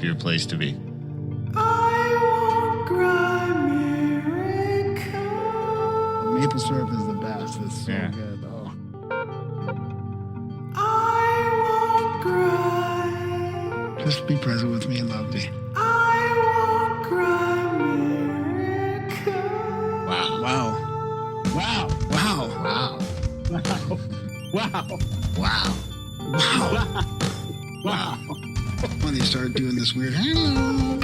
happier place to be. Maple syrup is the best. It's so good. Oh. Just be present with me and love me. Wow. Wow. Wow. Wow. Wow. Wow. Wow. Wow. Wow. When they start doing this weird hello.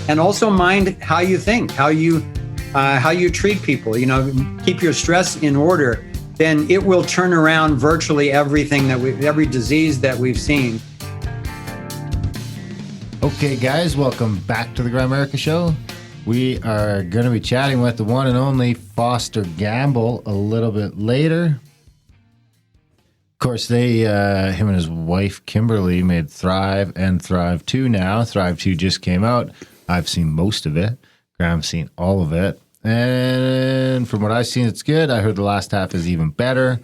And also mind how you think, how you treat people. You know, keep your stress in order. Then it will turn around virtually everything every disease that we've seen. Okay, guys, welcome back to the Grimerica Show. We are going to be chatting with the one and only Foster Gamble a little bit later. Of course, him and his wife Kimberly made Thrive and Thrive 2 now. Thrive 2 just came out. I've seen most of it. Graham's seen all of it. And from what I've seen, it's good. I heard the last half is even better.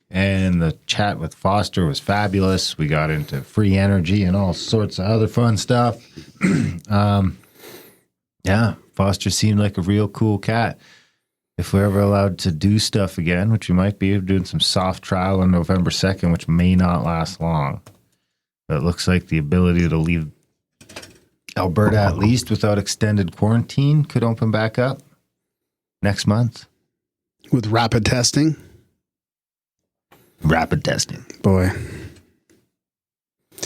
And the chat with Foster was fabulous. We got into free energy and all sorts of other fun stuff. Yeah, Foster seemed like a real cool cat. If we're ever allowed to do stuff again, which we might be, we're doing some soft trial on November 2nd, which may not last long. But it looks like the ability to leave Alberta, at least without extended quarantine, could open back up next month. With rapid testing? Rapid testing. Boy.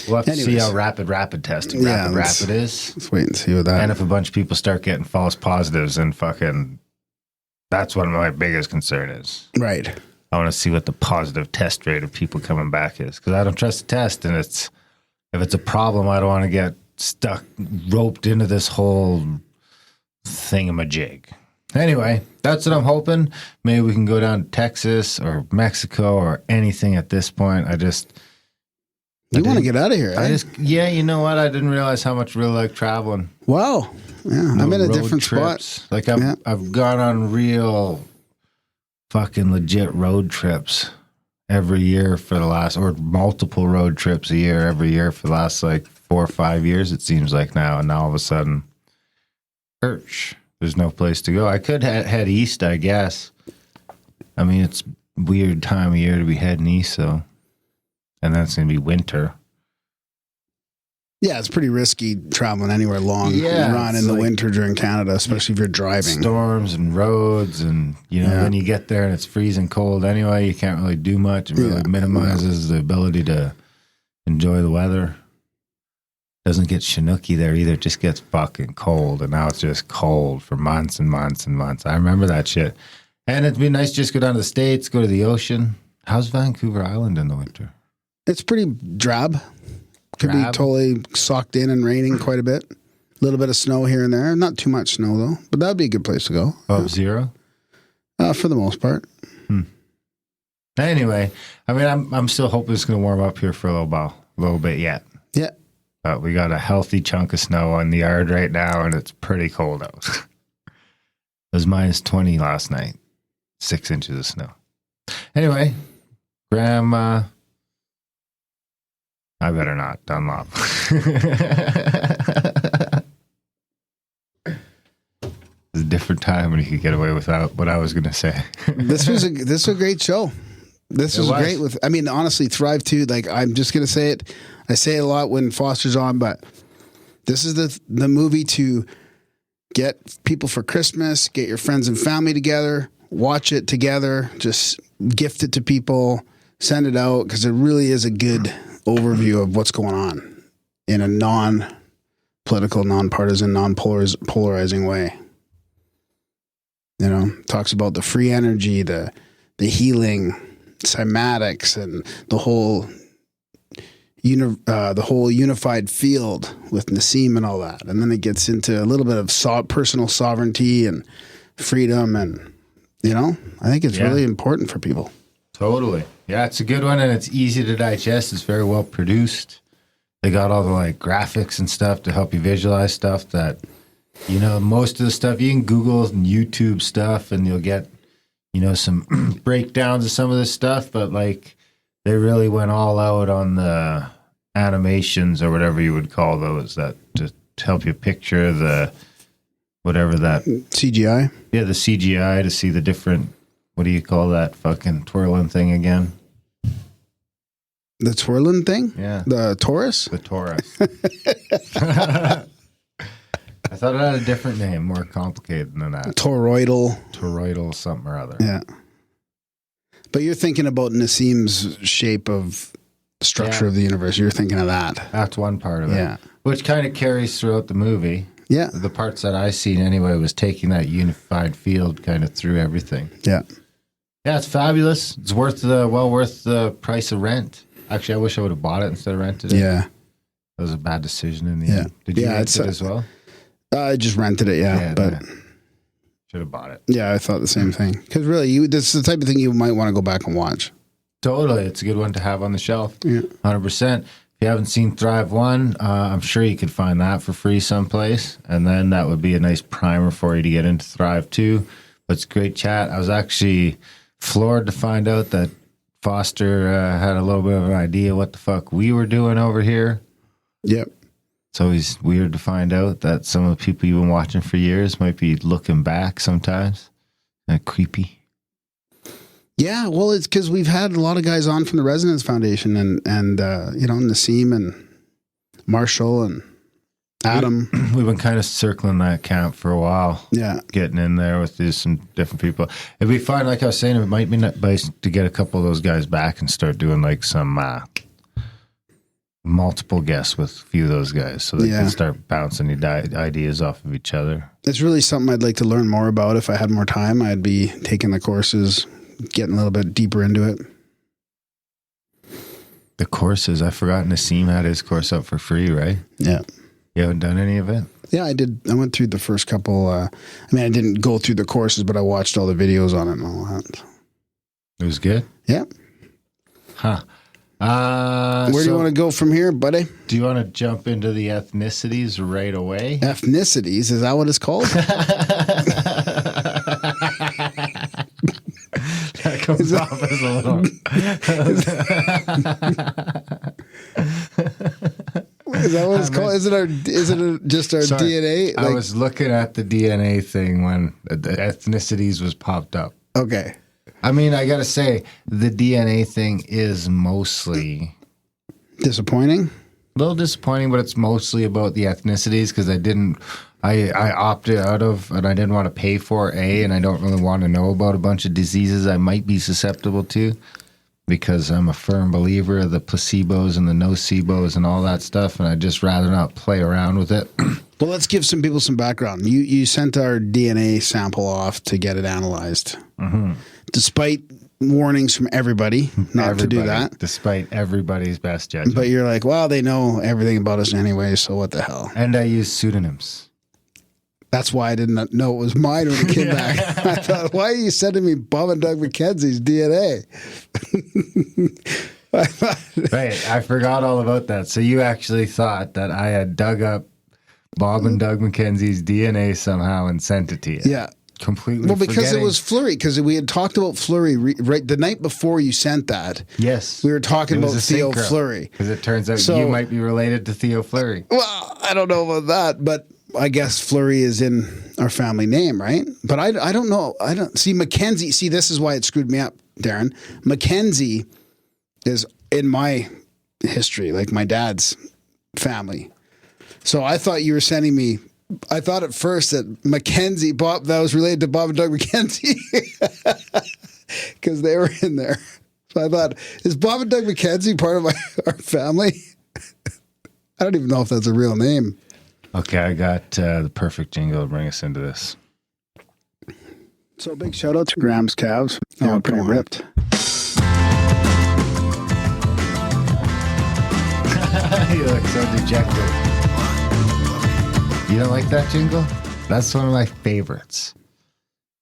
We'll have to see how rapid testing rapid is. Let's wait and see what that. And if a bunch of people start getting false positives and fucking... That's what my biggest concern is. Right. I want to see what the positive test rate of people coming back is. Because I don't trust the test. And if it's a problem, I don't want to get roped into this whole thingamajig. Anyway, that's what I'm hoping. Maybe we can go down to Texas or Mexico or anything at this point. You want to get out of here, eh? You know what? I didn't realize how much I really like traveling. Wow. Yeah, I'm in a different trips. spot. Like I've gone on real fucking legit road trips every year for the last, or multiple road trips a year every year for the last like 4 or 5 years, it seems like now. And now all of a sudden, church, there's no place to go. I could head east, I guess. I mean, it's a weird time of year to be heading east, so. And then it's going to be winter. Yeah, it's pretty risky traveling anywhere long run in the winter during Canada, especially if you're driving. Storms and roads, and then you get there and it's freezing cold anyway. You can't really do much. It really minimizes the ability to enjoy the weather. Doesn't get Chinooki there either. It just gets fucking cold, and now it's just cold for months and months and months. I remember that shit. And it'd be nice to just go down to the States, go to the ocean. How's Vancouver Island in the winter? It's pretty drab. Could be totally socked in and raining quite a bit. A little bit of snow here and there. Not too much snow, though. But that'd be a good place to go. Zero? For the most part. Anyway, I mean, I'm still hoping it's going to warm up here for a little bit yet. Yeah. But we got a healthy chunk of snow on the yard right now, and it's pretty cold out. It was minus 20 last night. 6 inches of snow. Anyway, Graham... I better not. Dunlop. It's a different time when you could get away without what I was going to say. This was a great show. This was great. Honestly, Thrive 2, like, I'm just going to say it. I say it a lot when Foster's on, but this is the movie to get people for Christmas, get your friends and family together, watch it together, just gift it to people, send it out, because it really is a good overview of what's going on in a non-political, non-partisan, non-polarizing way. Talks about the free energy, the healing, cymatics, and the whole unified field with Nassim and all that. And then it gets into a little bit of personal sovereignty and freedom, and I think it's really important for people. Totally. Yeah, it's a good one, and it's easy to digest. It's very well produced. They got all the graphics and stuff to help you visualize stuff that You know, most of the stuff you can Google and YouTube stuff, and you'll get, you know, some breakdowns of some of this stuff. But like, they really went all out on the animations or whatever you would call those, that to help you picture the whatever that CGI. Yeah, the CGI to see the different. What do you call that fucking twirling thing again? The twirling thing? Yeah. The Taurus? The Taurus. I thought it had a different name, more complicated than that. Toroidal. Toroidal something or other. Yeah. But you're thinking about Nassim's shape of structure of the universe. You're thinking of that. That's one part of it. Yeah. Which kind of carries throughout the movie. Yeah. The parts that I seen anyway was taking that unified field kind of through everything. Yeah. Yeah, it's fabulous. It's worth the price of rent. Actually, I wish I would have bought it instead of rented it. Yeah. That was a bad decision in the end. Did you rent it as well? I just rented it, but should have bought it. Yeah, I thought the same thing. Because really, this is the type of thing you might want to go back and watch. Totally. It's a good one to have on the shelf. Yeah. 100%. If you haven't seen Thrive 1, I'm sure you could find that for free someplace. And then that would be a nice primer for you to get into Thrive 2. But it's great chat. I was actually floored to find out that Foster had a little bit of an idea what the fuck we were doing over here. Yep. It's always weird to find out that some of the people you've been watching for years might be looking back sometimes. Creepy. Yeah, well, it's because we've had a lot of guys on from the Resonance Foundation and you know, Nassim and Marshall and Adam. We've been kind of circling that camp for a while. Yeah. Getting in there with some different people. It'd be fun, like I was saying, it might be nice to get a couple of those guys back and start doing like some multiple guests with a few of those guys so they can start bouncing ideas off of each other. It's really something I'd like to learn more about. If I had more time, I'd be taking the courses, getting a little bit deeper into it. The courses, I forgot Nassim had his course up for free, right? Yeah. You haven't done any of it? Yeah, I did. I went through the first couple. I didn't go through the courses, but I watched all the videos on it and all that. It was good? Yeah. Huh. Where do you want to go from here, buddy? Do you want to jump into the ethnicities right away? Ethnicities? Is that what it's called? That comes off as a little... Is that what it's called? Is it just our DNA? I was looking at the DNA thing when the ethnicities was popped up. Okay. I mean, I got to say, the DNA thing is mostly... disappointing? A little disappointing, but it's mostly about the ethnicities because I opted out of, and I didn't want to pay for and I don't really want to know about a bunch of diseases I might be susceptible to because I'm a firm believer of the placebos and the nocebos and all that stuff, and I'd just rather not play around with it. Well, let's give some people some background. You sent our DNA sample off to get it analyzed. Mm-hmm. Despite warnings from everybody not to do that. Despite everybody's best judgment. But you're like, well, they know everything about us anyway, so what the hell? And I use pseudonyms. That's why I didn't know it was mine when it came back. I thought, why are you sending me Bob and Doug McKenzie's DNA? Right, I forgot all about that. So you actually thought that I had dug up Bob and Doug McKenzie's DNA somehow and sent it to you. Yeah. Completely Well, because forgetting. it was Flurry, because we had talked about Flurry right the night before you sent that. Yes. We were talking about Theo Flurry. Because it turns out you might be related to Theo Flurry. Well, I don't know about that, but I guess Flurry is in our family name, right? But I don't know. I don't see Mackenzie. See, this is why it screwed me up, Darren. Mackenzie is in my history, like my dad's family. So I thought you were sending me. I thought at first that Mackenzie, Bob, that was related to Bob and Doug McKenzie because they were in there. So I thought, is Bob and Doug McKenzie part of our family? I don't even know if that's a real name. Okay, I got the perfect jingle to bring us into this. So big shout out to Graham's calves. Oh, pretty ripped. You look so dejected. You don't like that jingle? That's one of my favorites.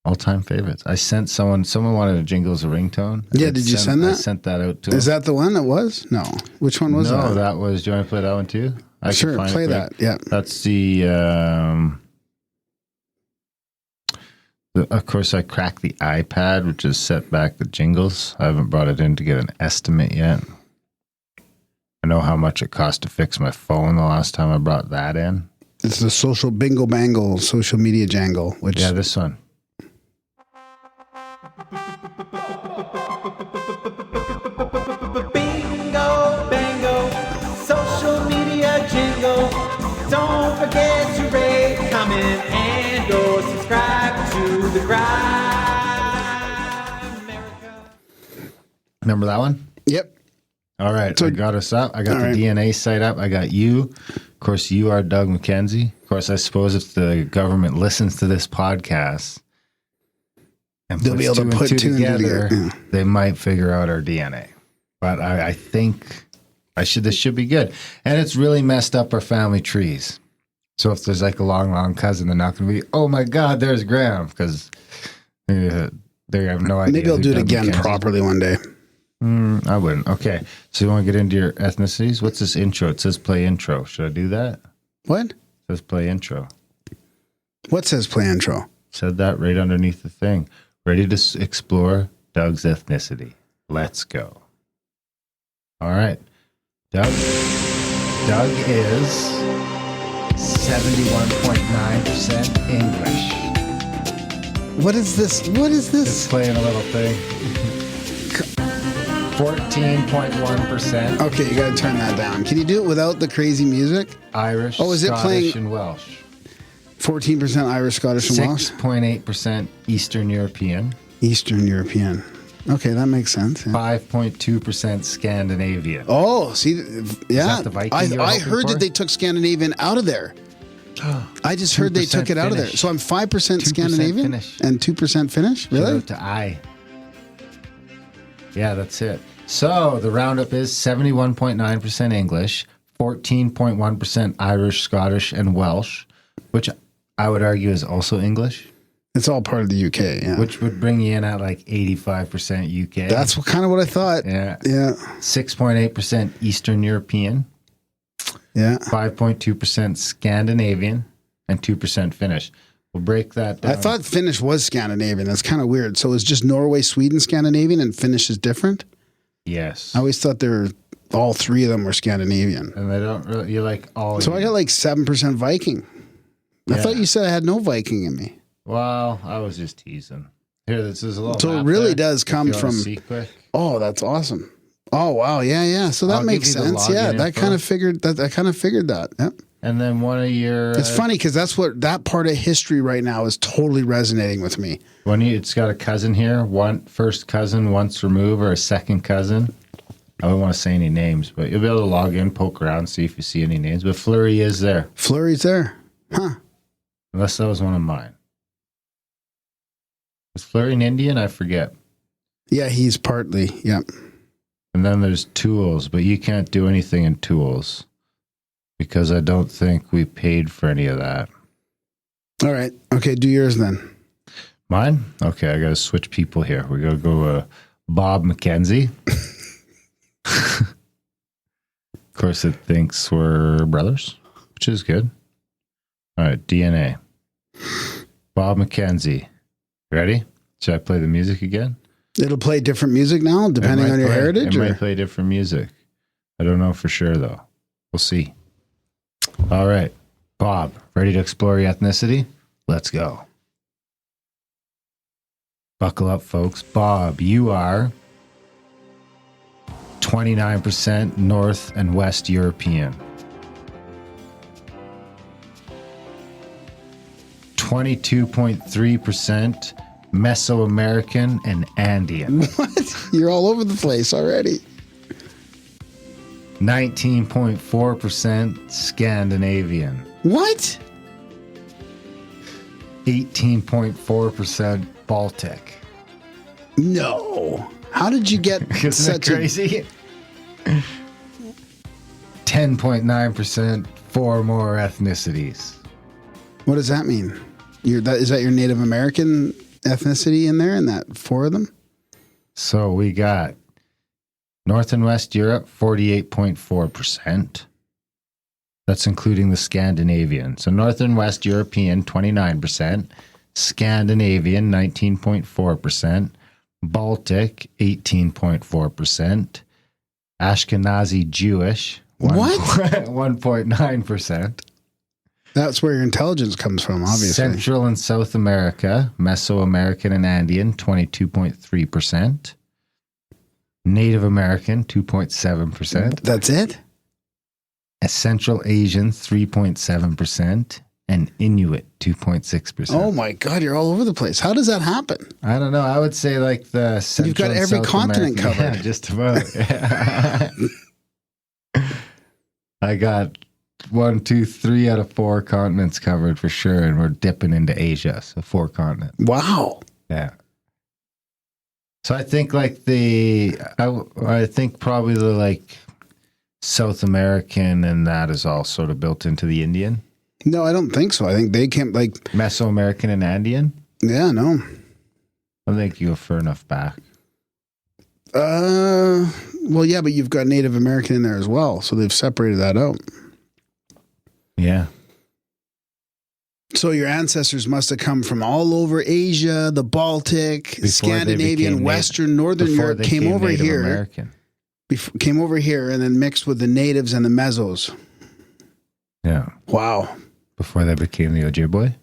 All-time favorites. I sent someone wanted a jingle as a ringtone. Yeah, did you send that? I sent that out to him. Is that the one that was? No. Which one was that? No, that was, do you want to play that one too? Sure, play that. Yeah. That's the, Of course, I cracked the iPad, which is set back the Jingles. I haven't brought it in to get an estimate yet. I know how much it cost to fix my phone the last time I brought that in. It's the social bingo bangle, social media jangle. Which Yeah, this one. Bingo, bango, social media jingle. Don't forget to rate, comment, and or subscribe to the Crime America. Remember that one? Yep. All right, So- I got us up. I got All the right. DNA site up. I got you. Of course, you are Doug McKenzie. Of course, I suppose if the government listens to this podcast and They'll be able to and put two and two together, together, yeah. they might figure out our DNA. But I think this should be good. And it's really messed up our family trees. So if there's like a long cousin, they're not going to be, oh my God, there's Graham, because they have no idea. Maybe I'll who do it Doug again McKenzie is. properly one day. I wouldn't. Okay. So you want to get into your ethnicities? What's this intro? It says play intro. Should I do that? What? It says play intro. What says play intro? Said that right underneath the thing. Ready to explore Doug's ethnicity. Let's go. All right. Doug is 71.9% English. What is this? What is It's this? playing a little thing. 14.1% Okay, you got to turn that down. Can you do it without the crazy music? Irish, Oh, is it Scottish, playing- and Welsh. 14% Irish, Scottish, and Welsh. 6.8% Eastern European. Eastern European. Okay, that makes sense. Yeah. 5.2% Scandinavian. Oh, see, yeah. that the Viking you were I hoping heard for? that they took Scandinavian out of there. I just heard they took it out of there. Finnish. So I'm 5% 2% Scandinavian Finnish. and 2% Finnish? Shout Really? out to I. Yeah, that's it. So the roundup is 71.9% English, 14.1% Irish, Scottish, and Welsh, which I would argue is also English, It's all part of the UK, yeah. which would bring you in at like 85% UK. That's kind of what I thought. yeah. Yeah. 6.8% Eastern European, Yeah. 5.2% Scandinavian, and 2% Finnish. We'll break that down. I thought Finnish was Scandinavian. That's kind of weird. So it's just Norway, Sweden, Scandinavian, and Finnish is different? Yes. I always thought all three of them were Scandinavian. And they don't really, you like all. So I got like 7% Viking. I Yeah. thought you said I had no Viking in me. Well, I was just teasing. Here, this is a little. So it map really there, does if come you wanna from- see quick. Oh, that's awesome. Oh, wow. Yeah, yeah. So that I'll makes give you the sense. Yeah, login that info. kind of figured that. I kind of figured that. Yep. And then one of your. It's funny because that's what that part of history right now is totally resonating with me. It's got a cousin here. One first cousin once removed, or a second cousin. I don't want to say any names, but you'll be able to log in, poke around, see if you see any names. But Fleury is there, Flurry's there. Huh. unless that was one of mine. Was Fleury an Indian? I forget. Yeah, he's partly. Yeah. And then there's Tools, but you can't do anything in Tools because I don't think we paid for any of that. All right. Okay, do yours then. Mine? Okay, I got to switch people here. We got to go Bob McKenzie. Of course, it thinks we're brothers, which is good. All right, DNA. Bob McKenzie. Ready? Should I play the music again? It'll play different music now, depending It might on your play- heritage. It Or? might play different music. I don't know for sure, though. We'll see. All right. Bob, ready to explore your ethnicity? Let's go. Buckle up, folks. Bob, you are 29% North and West European. 22.3% Mesoamerican and Andean. What? You're all over the place already. 19.4% Scandinavian. What? 18.4% Baltic. No. How did you get Isn't that such a crazy? 10.9% four more ethnicities. What does that mean? Is that your Native American ethnicity in there, in that four of them? So we got North and West Europe, 48.4%. That's including the Scandinavian. So North and West European, 29%. Scandinavian, 19.4%. Baltic, 18.4%. Ashkenazi Jewish, 1.9%. That's where your intelligence comes from, obviously. Central and South America, Mesoamerican and Andean, 22.3%. Native American, 2.7%. That's it? Central Asian, 3.7%. And Inuit, 2.6%. Oh my God, you're all over the place. How does that happen? I don't know. I would say like the Central You've got every South continent American, covered. yeah, just about. I got 1, 2, 3 out of 4 continents covered for sure, and we're dipping into Asia, so 4 continents. Wow. Yeah. So I think like I think probably the like South American and that is all sort of built into the Indian. No, I don't think so. I think they can't like Mesoamerican and Andean. Yeah, no. I think you go far enough back. Well, yeah, but you've got Native American in there as well, so they've separated that out. Yeah. So your ancestors must have come from all over Asia, the Baltic, Scandinavian, Western, Northern Europe, came over here, came over here, and then mixed with the natives and the Mesos. Yeah. Wow. Before they became the Ojibwe?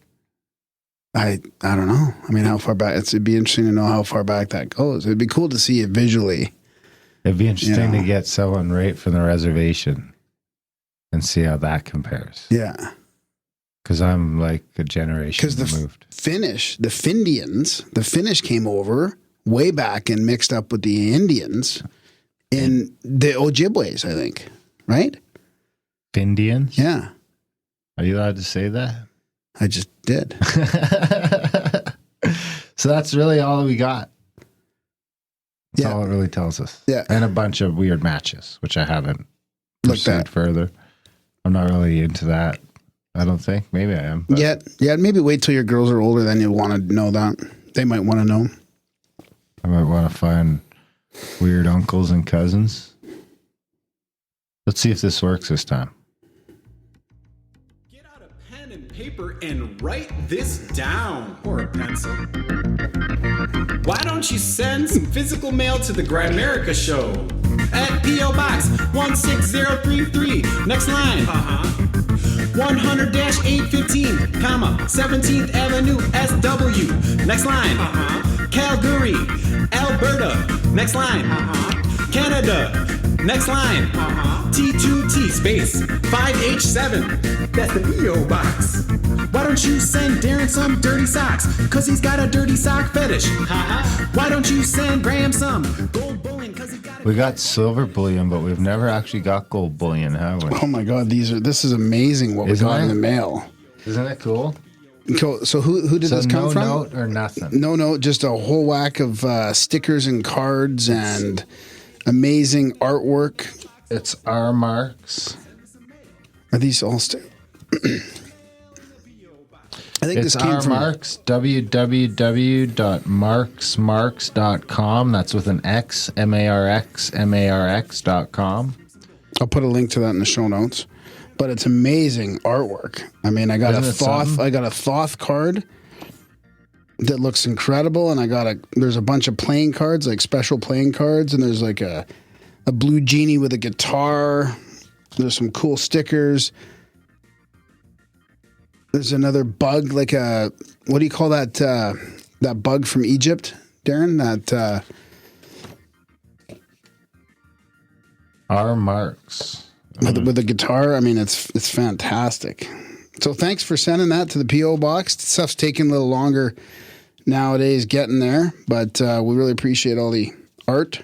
I don't know. I mean, how far back? It'd be interesting to know how far back that goes. It'd be cool to see it visually. It'd be interesting to get someone right from the reservation and see how that compares. Yeah. Because I'm like a generation removed. The Finnish came over way back and mixed up with the Indians in the Ojibways, I think. Right? Findians? Yeah. Are you allowed to say that? I just did. So that's really all we got. That's all it really tells us. Yeah. And a bunch of weird matches, which I haven't looked at further. I'm not really into that. I don't think. Maybe I am. Yeah. Maybe wait till your girls are older, then you'll want to know that. They might want to know. I might want to find weird uncles and cousins. Let's see if this works this time. Get out a pen and paper and write this down. Or a pencil. Why don't you send some physical mail to the Grimerica Show? At P.O. Box 16033. Next line. 100-815, comma, 17th Avenue, SW. Next line. Calgary, Alberta. Next line. Canada. Next line. T2T space 5H7. That's the P.O. Box. Why don't you send Darren some dirty socks? Cause he's got a dirty sock fetish. Why don't you send Graham some gold bullion? Cause he got We got silver bullion, but we've never actually got gold bullion, have we? Oh my God, this is amazing what we got in the mail. Isn't it cool? Cool. So who did this come from? No note or nothing? No, just a whole whack of stickers and cards and amazing artwork. It's our Marx. Are these all I think this came from Marx, www.marxmarx.com. That's with an X, marx.com. I'll put a link to that in the show notes. But it's amazing artwork. I mean, I got a Thoth card that looks incredible, and there's a bunch of playing cards, like special playing cards, and there's like a blue genie with a guitar. There's some cool stickers. There's another bug, like what do you call that? That bug from Egypt, Darren? That our Marx with the guitar. I mean, it's fantastic. So thanks for sending that to the P.O. box. Stuff's taking a little longer nowadays getting there, but we really appreciate all the art.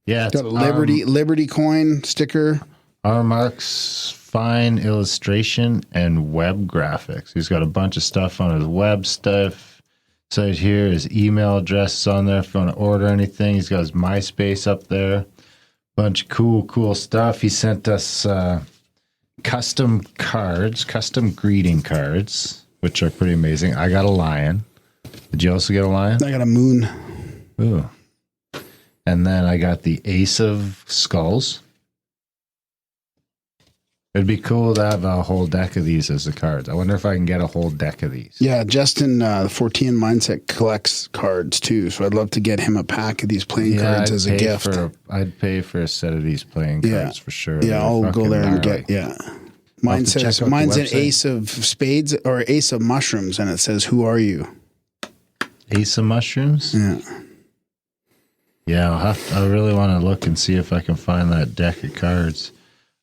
Yeah, got a Liberty coin sticker. Our Marx. Fine illustration and web graphics. He's got a bunch of stuff on his web stuff. So here, his email address is on there if you want to order anything. He's got his MySpace up there. Bunch of cool stuff. He sent us custom cards, custom greeting cards, which are pretty amazing. I got a lion. Did you also get a lion? I got a moon. Ooh. And then I got the Ace of Skulls. It'd be cool to have a whole deck of these as the cards. I wonder if I can get a whole deck of these. Yeah, Justin, the 14 Mindset collects cards too, so I'd love to get him a pack of these playing cards as a gift. I'd pay for a set of these playing cards for sure. Yeah, I'll go there and get, Mine says, mine's an ace of spades or ace of mushrooms, and it says, "Who are you?" Ace of mushrooms? Yeah. Yeah, I really want to look and see if I can find that deck of cards.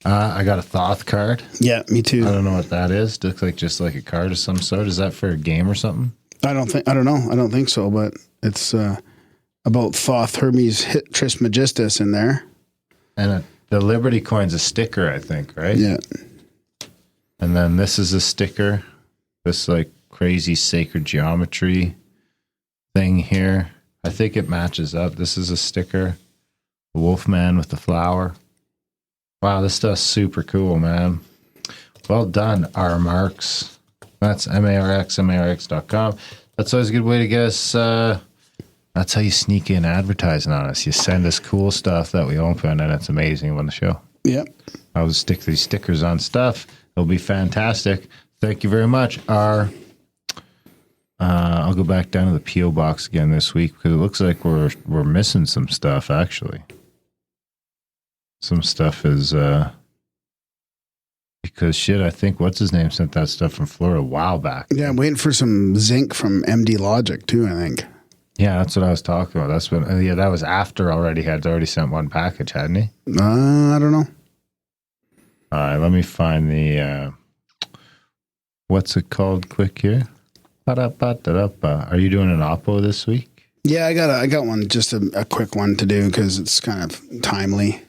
I got a Thoth card. Yeah, me too. I don't know what that is. Looks like just like a card of some sort. Is that for a game or something? I don't know. I don't think so, but it's about Thoth Hermes Trismegistus in there. And the Liberty coin's a sticker, I think, right? Yeah. And then this is a sticker. This like crazy sacred geometry thing here. I think it matches up. This is a sticker. The Wolfman with the flower. Wow, this stuff's super cool, man. Well done, R. Marx. That's marx.com. That's always a good way to get us. That's how you sneak in advertising on us. You send us cool stuff that we open, and it's amazing on the show. Yep. I'll stick these stickers on stuff. It'll be fantastic. Thank you very much, R. I'll go back down to the P.O. box again this week because it looks like we're missing some stuff, actually. Some stuff is because shit, I think what's his name sent that stuff from Florida a while back. Yeah, I'm waiting for some zinc from MD Logic too, I think. Yeah, that's what I was talking about. That's when that was after already had already sent one package, hadn't he? I don't know. All right, let me find the what's it called quick here. Are you doing an oppo this week? Yeah, I got one, just a quick one to do because it's kind of timely.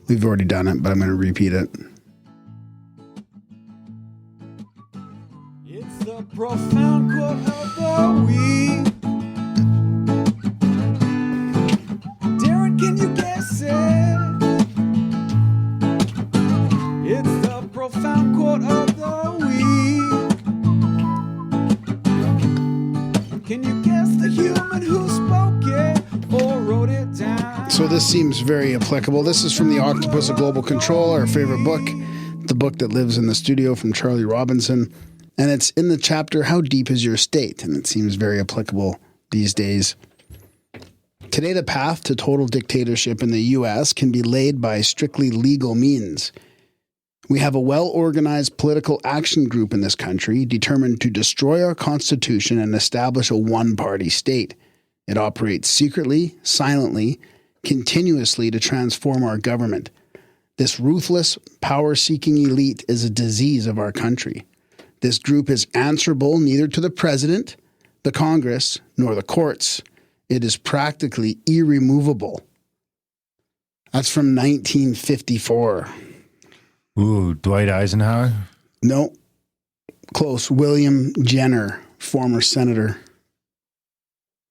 We've already done it, but I'm going to repeat it. It's the profound quote of the week. Darren, can you guess it? It's the profound quote of the week. Can you guess the human who spoke it or wrote it down? So this seems very applicable. This is from the Octopus of Global Control, our favorite book, the book that lives in the studio from Charlie Robinson. And it's in the chapter, How Deep is Your State? And it seems very applicable these days. Today, the path to total dictatorship in the U.S. can be laid by strictly legal means. We have a well-organized political action group in this country determined to destroy our Constitution and establish a one-party state. It operates secretly, silently, continuously to transform our government. This ruthless, power-seeking elite is a disease of our country. This group is answerable neither to the president, the Congress, nor the courts. It is practically irremovable. That's from 1954. Ooh, Dwight Eisenhower? No. Close. William Jenner, former senator.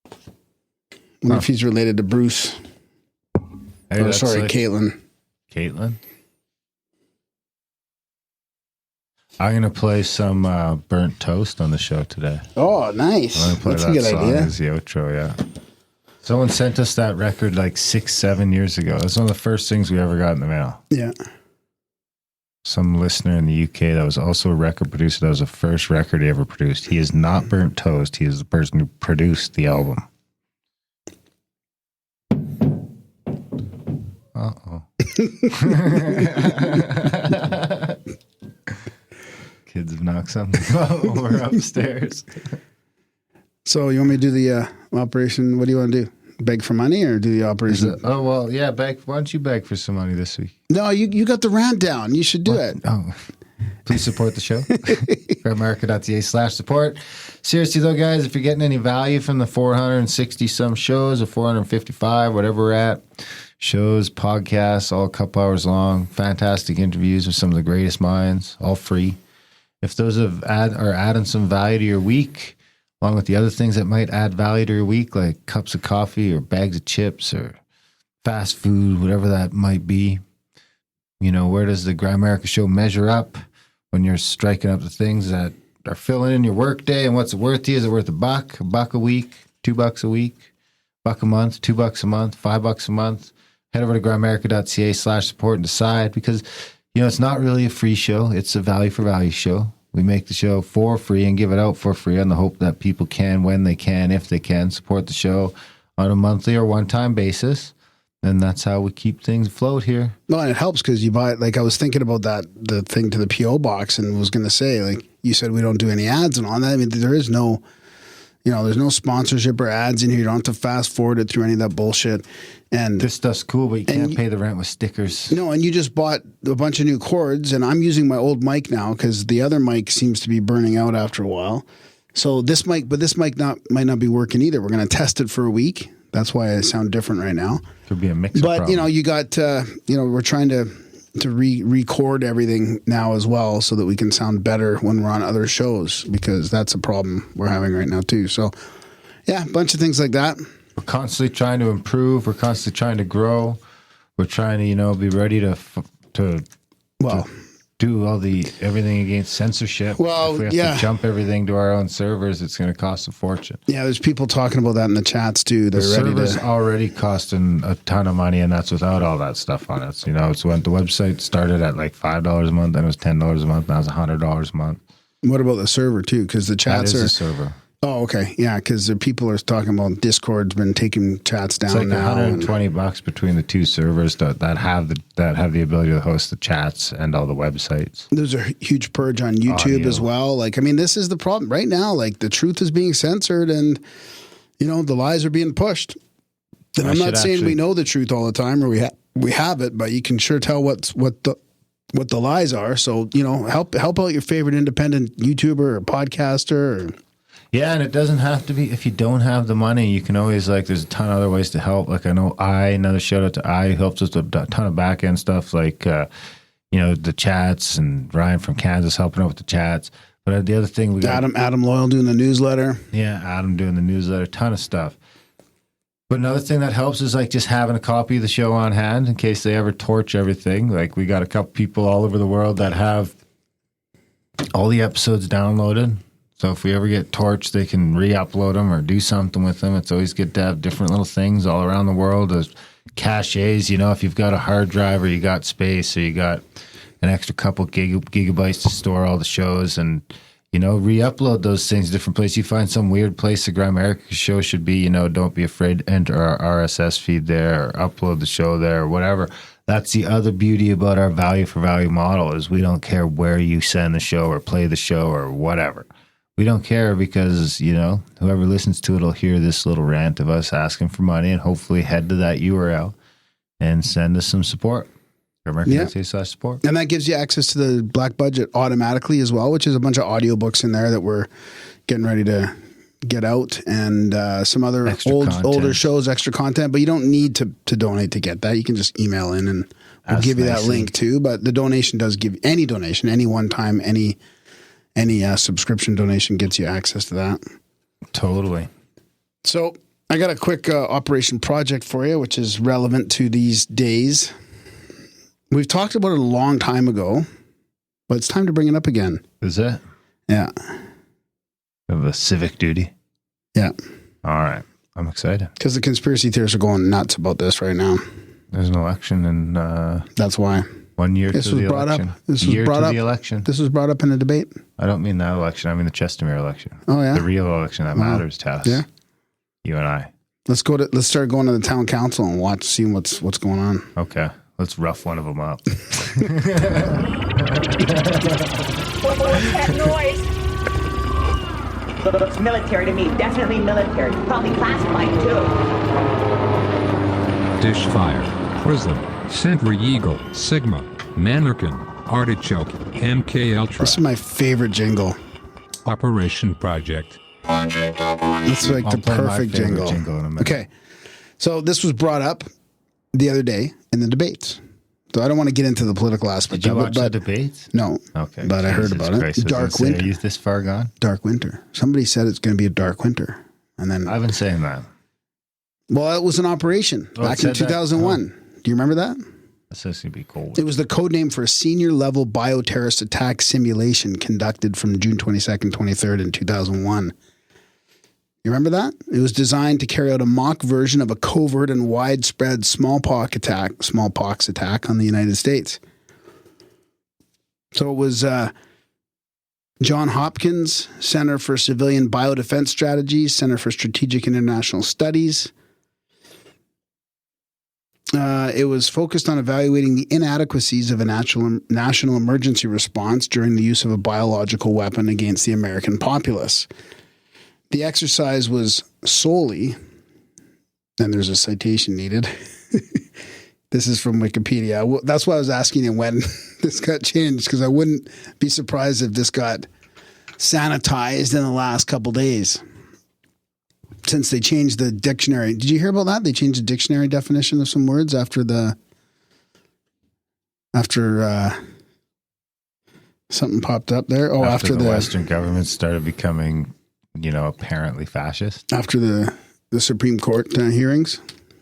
I wonder if he's related to Bruce. Hey, Caitlin. Caitlin? I'm going to play some Burnt Toast on the show today. Oh, nice. I'm going to play That's that a good song idea. as the outro, yeah. Someone sent us that record like 6-7 years ago. That's one of the first things we ever got in the mail. Yeah. Some listener in the UK that was also a record producer. That was the first record he ever produced. He is not Burnt Toast. He is the person who produced the album. Uh-oh. Kids have knocked something over upstairs. So you want me to do the operation? What do you want to do? Beg for money or do the operation? Oh, well, yeah. Beg. Why don't you beg for some money this week? No, you got the rant down. You should do it. Oh, please support the show. America.ca/support. Seriously, though, guys, if you're getting any value from the 460 some shows or 455, whatever we're at, shows, podcasts, all a couple hours long, fantastic interviews with some of the greatest minds, all free. If those are adding some value to your week, along with the other things that might add value to your week, like cups of coffee or bags of chips or fast food, whatever that might be, you know, where does the Grimerica Show measure up when you're striking up the things that are filling in your work day, and what's it worth to you? Is it worth $1 a week, $2 a week, $1 a month, $2 a month, $5 a month? Head over to grimerica.ca/support and decide, because it's not really a free show. It's a value for value show. We make the show for free and give it out for free on the hope that people can, when they can, if they can, support the show on a monthly or one-time basis. And that's how we keep things afloat here. Well, and it helps because you buy, like I was thinking about the thing to the P.O. box and was going to say, like you said, we don't do any ads and all that. I mean, there is no, there's no sponsorship or ads in here. You don't have to fast forward it through any of that bullshit. And this stuff's cool, but you can't pay the rent with stickers. No, and you just bought a bunch of new cords, and I'm using my old mic now because the other mic seems to be burning out after a while. So this mic might not be working either. We're going to test it for a week. That's why I sound different right now. Could be a mix. But you got we're trying to record everything now as well so that we can sound better when we're on other shows, because that's a problem we're having right now too. So yeah, a bunch of things like that. We're constantly trying to improve. We're constantly trying to grow. We're trying to, be ready to do everything against censorship. Well, if we have to jump everything to our own servers, it's going to cost a fortune. Yeah, there's people talking about that in the chats too. They're ready to. Server's already costing a ton of money, and that's without all that stuff on it. So, it's when the website started at like $5 a month, then it was $10 a month, now it's $100 a month. What about the server too? Because the chats are the server. Oh, okay. Yeah, because the people are talking about Discord's been taking chats down. It's like $120 between the two servers that have the ability to host the chats and all the websites. There's a huge purge on YouTube as well. Like, I mean, this is the problem right now. Like, the truth is being censored, and the lies are being pushed. And I'm not saying we know the truth all the time, or we have it, but you can sure tell what the lies are. So help out your favorite independent YouTuber or podcaster. Yeah, and it doesn't have to be, if you don't have the money, you can always, there's a ton of other ways to help. Like, I know another shout out to who helps us with a ton of back end stuff, like, the chats, and Ryan from Kansas helping out with the chats. But the other thing, we got Adam Loyal doing the newsletter. Yeah, Adam doing the newsletter, ton of stuff. But another thing that helps is just having a copy of the show on hand in case they ever torch everything. Like, we got a couple people all over the world that have all the episodes downloaded. So if we ever get torched, they can re-upload them or do something with them. It's always good to have different little things all around the world as caches. If you've got a hard drive, or you got space, or you got an extra couple gigabytes to store all the shows, and re-upload those things to different places. You find some weird place the Gramerica show should be, don't be afraid to enter our RSS feed there, or upload the show there, or whatever. That's the other beauty about our value for value model, is we don't care where you send the show or play the show or whatever. We don't care, because, whoever listens to it will hear this little rant of us asking for money, and hopefully head to that URL and send us some support. American.ca/support. And that gives you access to the Black Budget automatically as well, which is a bunch of audiobooks in there that we're getting ready to get out, and some other older shows, extra content. But you don't need to donate to get that. You can just email in, and we'll give you that link too. But the donation does give any donation, any one time, any subscription donation gets you access to that. Totally. So I got a quick operation project for you, which is relevant to these days. We've talked about it a long time ago, but it's time to bring it up again. Is it? Yeah. Of a civic duty? Yeah. All right. I'm excited. Because the conspiracy theorists are going nuts about this right now. There's an election, and that's why. 1 year to the election. This was brought up. The election. This was brought up in a debate. I don't mean that election. I mean the Chestermere election. Oh yeah, the real election that matters to us. Yeah, you and I. Let's start going to the town council and see what's going on. Okay, let's rough one of them up. What's that noise? Looks military to me. Definitely military. Probably classified too. Dish fire. Prism. Sentry Eagle, Sigma, Mannequin, Artichoke, MK Ultra. This is my favorite jingle. Operation Project. It's like the perfect jingle. Okay, so this was brought up the other day in the debates. So I don't want to get into the political aspect of it. Did you watch the debates? No. Okay. But I heard about it. Dark winter. Are you this far gone? Dark winter. Somebody said it's going to be a dark winter, and then I've been saying that. Well, it was an operation back in 2001. Do you remember that? That's supposed to be cold. It was the code name for a senior level bioterrorist attack simulation conducted from June 22nd, 23rd in 2001. You remember that? It was designed to carry out a mock version of a covert and widespread smallpox attack on the United States. So it was John Hopkins Center for Civilian Biodefense Strategies, Center for Strategic International Studies. It was focused on evaluating the inadequacies of a national emergency response during the use of a biological weapon against the American populace. The exercise was solely, and there's a citation needed. This is from Wikipedia. That's why I was asking you when this got changed, because I wouldn't be surprised if this got sanitized in the last couple days. Since they changed the dictionary. Did you hear about that? They changed the dictionary definition of some words after something popped up there. Oh, after the Western governments started becoming, apparently fascist. After the Supreme Court hearings.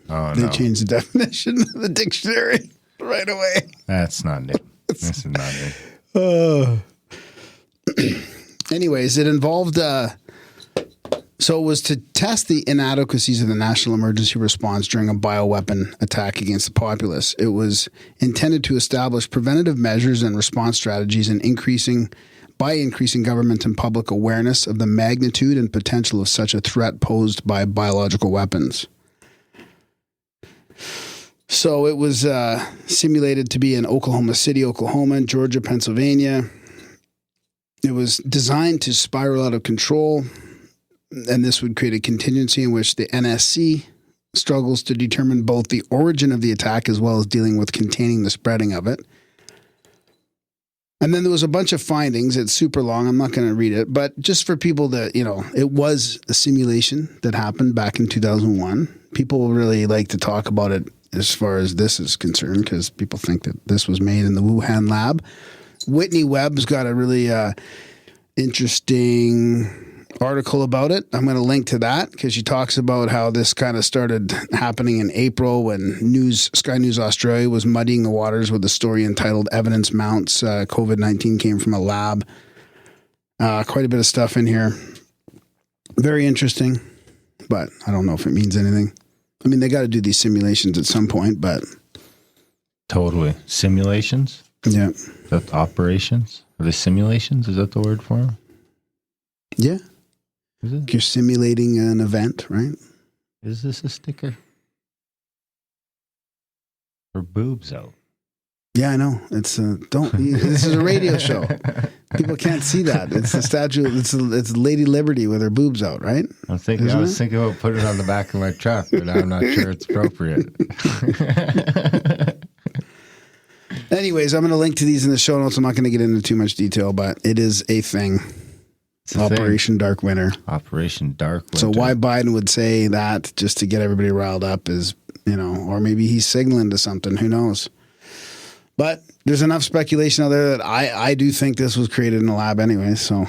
Oh, they changed the definition of the dictionary right away. That's not new. This is not new. Anyways, it involved... So it was to test the inadequacies of the national emergency response during a bioweapon attack against the populace. It was intended to establish preventative measures and response strategies and increasing government and public awareness of the magnitude and potential of such a threat posed by biological weapons. So it was simulated to be in Oklahoma City, Oklahoma, Georgia, Pennsylvania. It was designed to spiral out of control. And this would create a contingency in which the NSC struggles to determine both the origin of the attack as well as dealing with containing the spreading of it. And then there was a bunch of findings. It's super long. I'm not going to read it. But just for people that, it was a simulation that happened back in 2001. People really like to talk about it as far as this is concerned because people think that this was made in the Wuhan lab. Whitney Webb's got a really interesting article about it. I'm going to link to that because she talks about how this kind of started happening in April when Sky News Australia was muddying the waters with a story entitled Evidence Mounts COVID-19 Came from a Lab. Quite a bit of stuff in here. Very interesting, but I don't know if it means anything. I mean, they got to do these simulations at some point, but... Totally. Simulations? Yeah. Is that operations? Are they simulations? Is that the word for them? Yeah. Is it? You're simulating an event, right? Is this a sticker? Or boobs out? Yeah, I know. It's this is a radio show. People can't see that. It's the statue. It's Lady Liberty with her boobs out, right? I was thinking about putting it on the back of my truck, but I'm not sure it's appropriate. Anyways, I'm going to link to these in the show notes. I'm not going to get into too much detail, but it is a thing. Operation Dark Winter. Operation Dark Winter. So why Biden would say that just to get everybody riled up is, or maybe he's signaling to something. Who knows? But there's enough speculation out there that I do think this was created in a lab anyway. So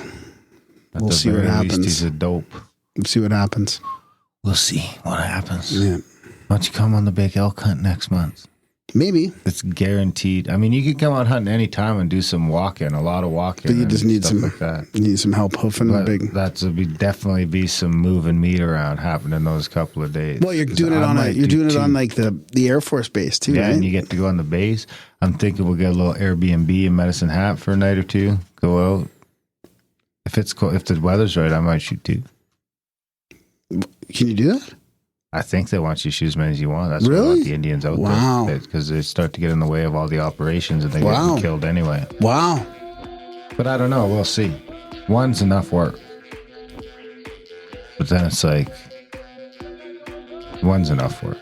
we'll see what happens. He's a dope. We'll see what happens. We'll see what happens. Yeah. Why don't you come on the big elk hunt next month? Maybe. It's guaranteed. I mean, you could come out hunting any time and do some walking, a lot of walking. But you just need some like that. You need some help hoofing the big. That would definitely be some moving meat around happening those couple of days. Well, you're doing it on like the Air Force base too, yeah, right? And you get to go on the base. I'm thinking we'll get a little Airbnb in Medicine Hat for a night or two. Go out. If it's cold, if the weather's right, I might shoot too. Can you do that? I think they want you to shoot as many as you want. That's really? what want the Indians out there. Because they start to get in the way of all the operations and they get killed anyway. Wow. But I don't know. We'll see. One's enough work. But then it's like, one's enough work.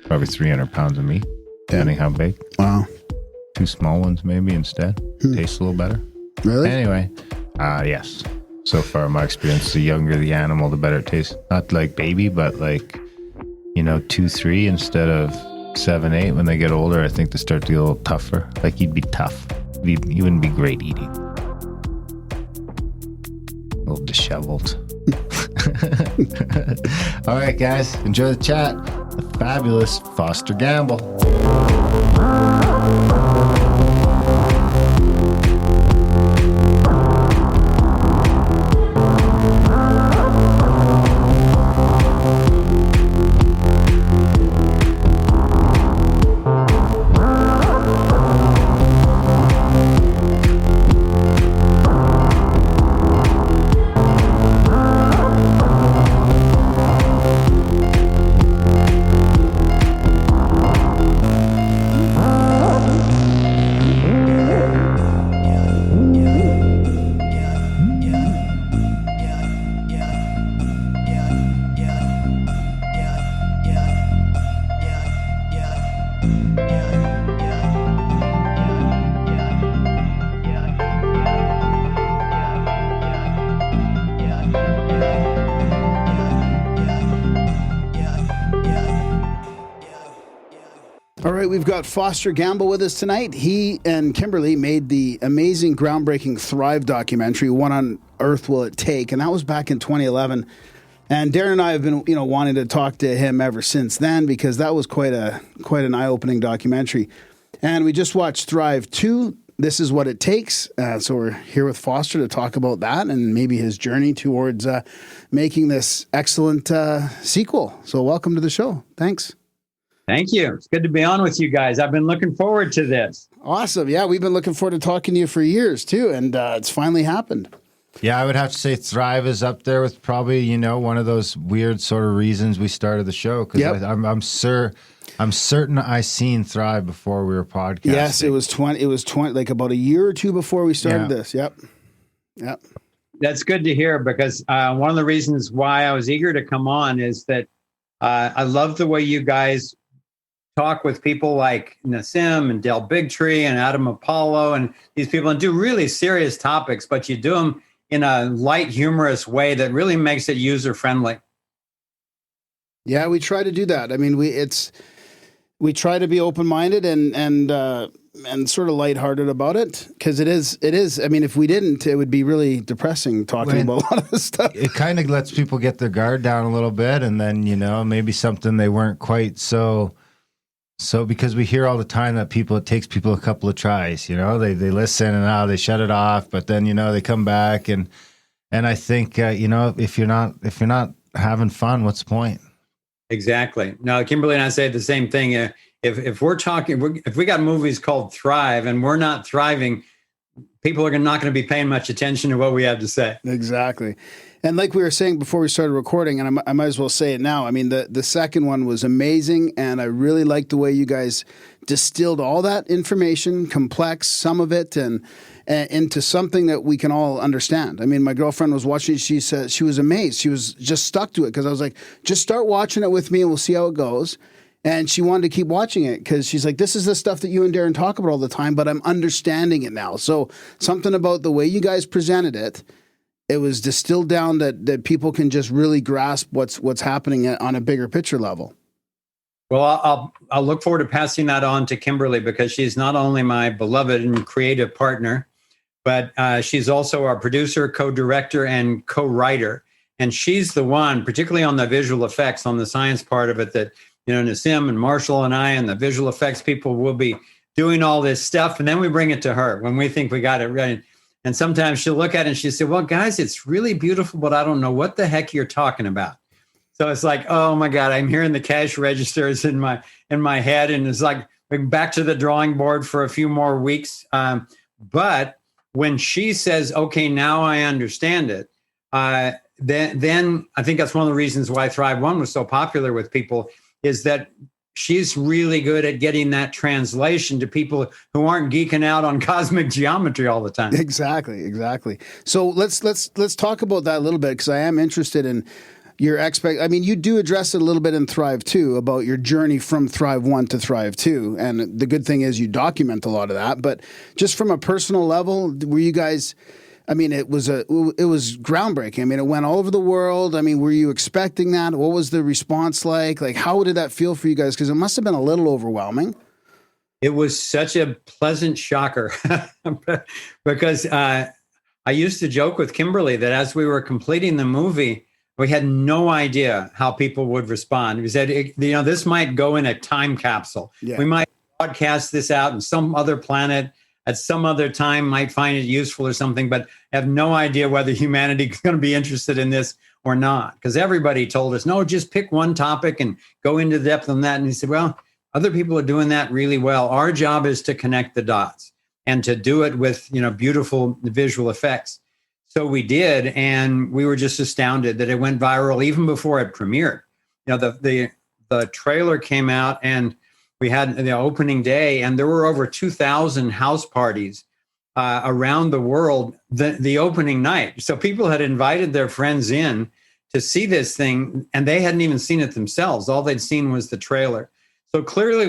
Probably 300 pounds of meat, depending how big. Wow. 2 small ones maybe instead. Tastes a little better. Really? Anyway, yes. So far, my experience, the younger the animal, the better it tastes. Not like baby, but like, 2, 3 instead of 7, 8. When they get older, I think they start to get a little tougher. Like you'd be tough. You wouldn't be great eating. A little disheveled. All right, guys. Enjoy the chat. The fabulous Foster Gamble. right, we've got Foster Gamble with us tonight. He and Kimberly made the amazing, groundbreaking Thrive documentary, What on Earth Will It Take? And that was back in 2011. And Darren and I have been, wanting to talk to him ever since then, because that was quite an eye-opening documentary. And we just watched Thrive 2, This Is What It Takes. So we're here with Foster to talk about that and maybe his journey towards making this excellent sequel. So welcome to the show. Thanks. Thank you. It's good to be on with you guys. I've been looking forward to this. Awesome. Yeah, we've been looking forward to talking to you for years, too, and it's finally happened. Yeah, I would have to say Thrive is up there with probably, one of those weird sort of reasons we started the show, because I'm certain I seen Thrive before we were podcasting. Yes, it was 20, like about a year or two before we started this. Yep. That's good to hear, because one of the reasons why I was eager to come on is that I love the way you guys talk with people like Nassim and Del Bigtree and Adam Apollo and these people, and do really serious topics, but you do them in a light, humorous way that really makes it user friendly. Yeah, we try to do that. I mean, we try to be open minded and sort of lighthearted about it, because it is. I mean, if we didn't, it would be really depressing talking about a lot of this stuff. It kind of lets people get their guard down a little bit, and then maybe something they weren't quite so. Because we hear all the time that it takes people a couple of tries, they listen and they shut it off, but then, they come back. And I think, if you're not having fun, what's the point? Exactly. No, Kimberly and I say the same thing. If we're talking, if we got movies called Thrive and we're not thriving, people are not going to be paying much attention to what we have to say. Exactly. And like we were saying before we started recording, and I might as well say it now, I mean, the second one was amazing, and I really liked the way you guys distilled all that information, complex, some of it, and into something that we can all understand. I mean, my girlfriend was watching it. She said she was amazed. She was just stuck to it, because I was like, just start watching it with me and we'll see how it goes. And she wanted to keep watching it because she's like, this is the stuff that you and Darren talk about all the time, but I'm understanding it now. So something about the way you guys presented it, it was distilled down that people can just really grasp what's happening on a bigger picture level. Well, I'll look forward to passing that on to Kimberly, because she's not only my beloved and creative partner, but she's also our producer, co-director, and co-writer. And she's the one, particularly on the visual effects, on the science part of it, that Nassim and Marshall and I and the visual effects people will be doing all this stuff, and then we bring it to her when we think we got it right. And sometimes she'll look at it and she'll say, well, guys, it's really beautiful, but I don't know what the heck you're talking about. So it's like, oh my God, I'm hearing the cash registers in my head. And it's like, we're back to the drawing board for a few more weeks. But when she says, okay, now I understand it, then I think that's one of the reasons why Thrive 1 was so popular with people, is that she's really good at getting that translation to people who aren't geeking out on cosmic geometry all the time. Exactly. So let's talk about that a little bit, because I am interested in your I mean, you do address it a little bit in Thrive 2 about your journey from Thrive 1 to Thrive 2. And the good thing is you document a lot of that. But just from a personal level, were you guys... I mean, it was groundbreaking. I mean, it went all over the world. I mean, were you expecting that? What was the response like? Like, how did that feel for you guys? Because it must have been a little overwhelming. It was such a pleasant shocker, because I used to joke with Kimberly that as we were completing the movie, we had no idea how people would respond. We said, this might go in a time capsule. Yeah. We might broadcast this out in some other planet at some other time, might find it useful or something, but have no idea whether humanity is going to be interested in this or not. Because everybody told us, no, just pick one topic and go into depth on that. And he said, well, other people are doing that really well. Our job is to connect the dots and to do it with, beautiful visual effects. So we did, and we were just astounded that it went viral even before it premiered. The trailer came out, and we had the opening day, and there were over 2,000 house parties around the world the opening night. So people had invited their friends in to see this thing, and they hadn't even seen it themselves. All they'd seen was the trailer. So clearly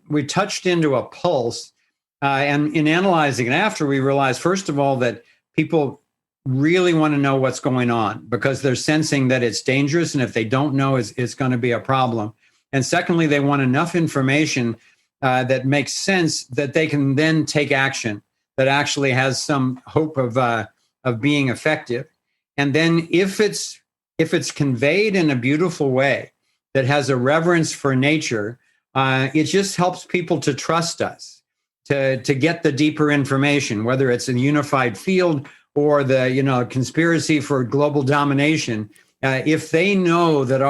we touched into a pulse, and in analyzing it after, we realized, first of all, that people really want to know what's going on, because they're sensing that it's dangerous, and if they don't know, it's going to be a problem. And secondly, they want enough information that makes sense, that they can then take action that actually has some hope of being effective. And then if it's conveyed in a beautiful way that has a reverence for nature, it just helps people to trust us, to get the deeper information, whether it's a unified field or the conspiracy for global domination. If they know that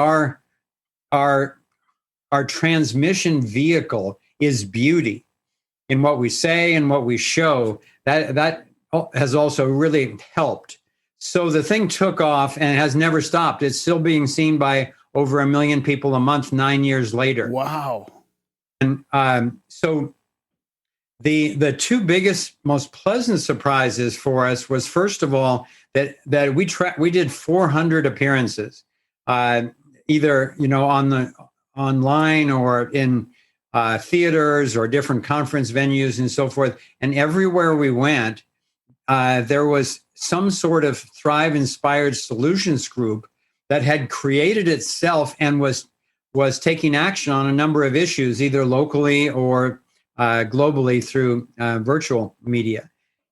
our transmission vehicle is beauty in what we say and what we show, that has also really helped. So the thing took off and has never stopped. It's still being seen by over 1 million people a month 9 years later. Wow. And so the two biggest, most pleasant surprises for us was, first of all, that we did 400 appearances, either online or in theaters or different conference venues and so forth. And everywhere we went, there was some sort of Thrive-inspired solutions group that had created itself and was taking action on a number of issues, either locally or globally through virtual media.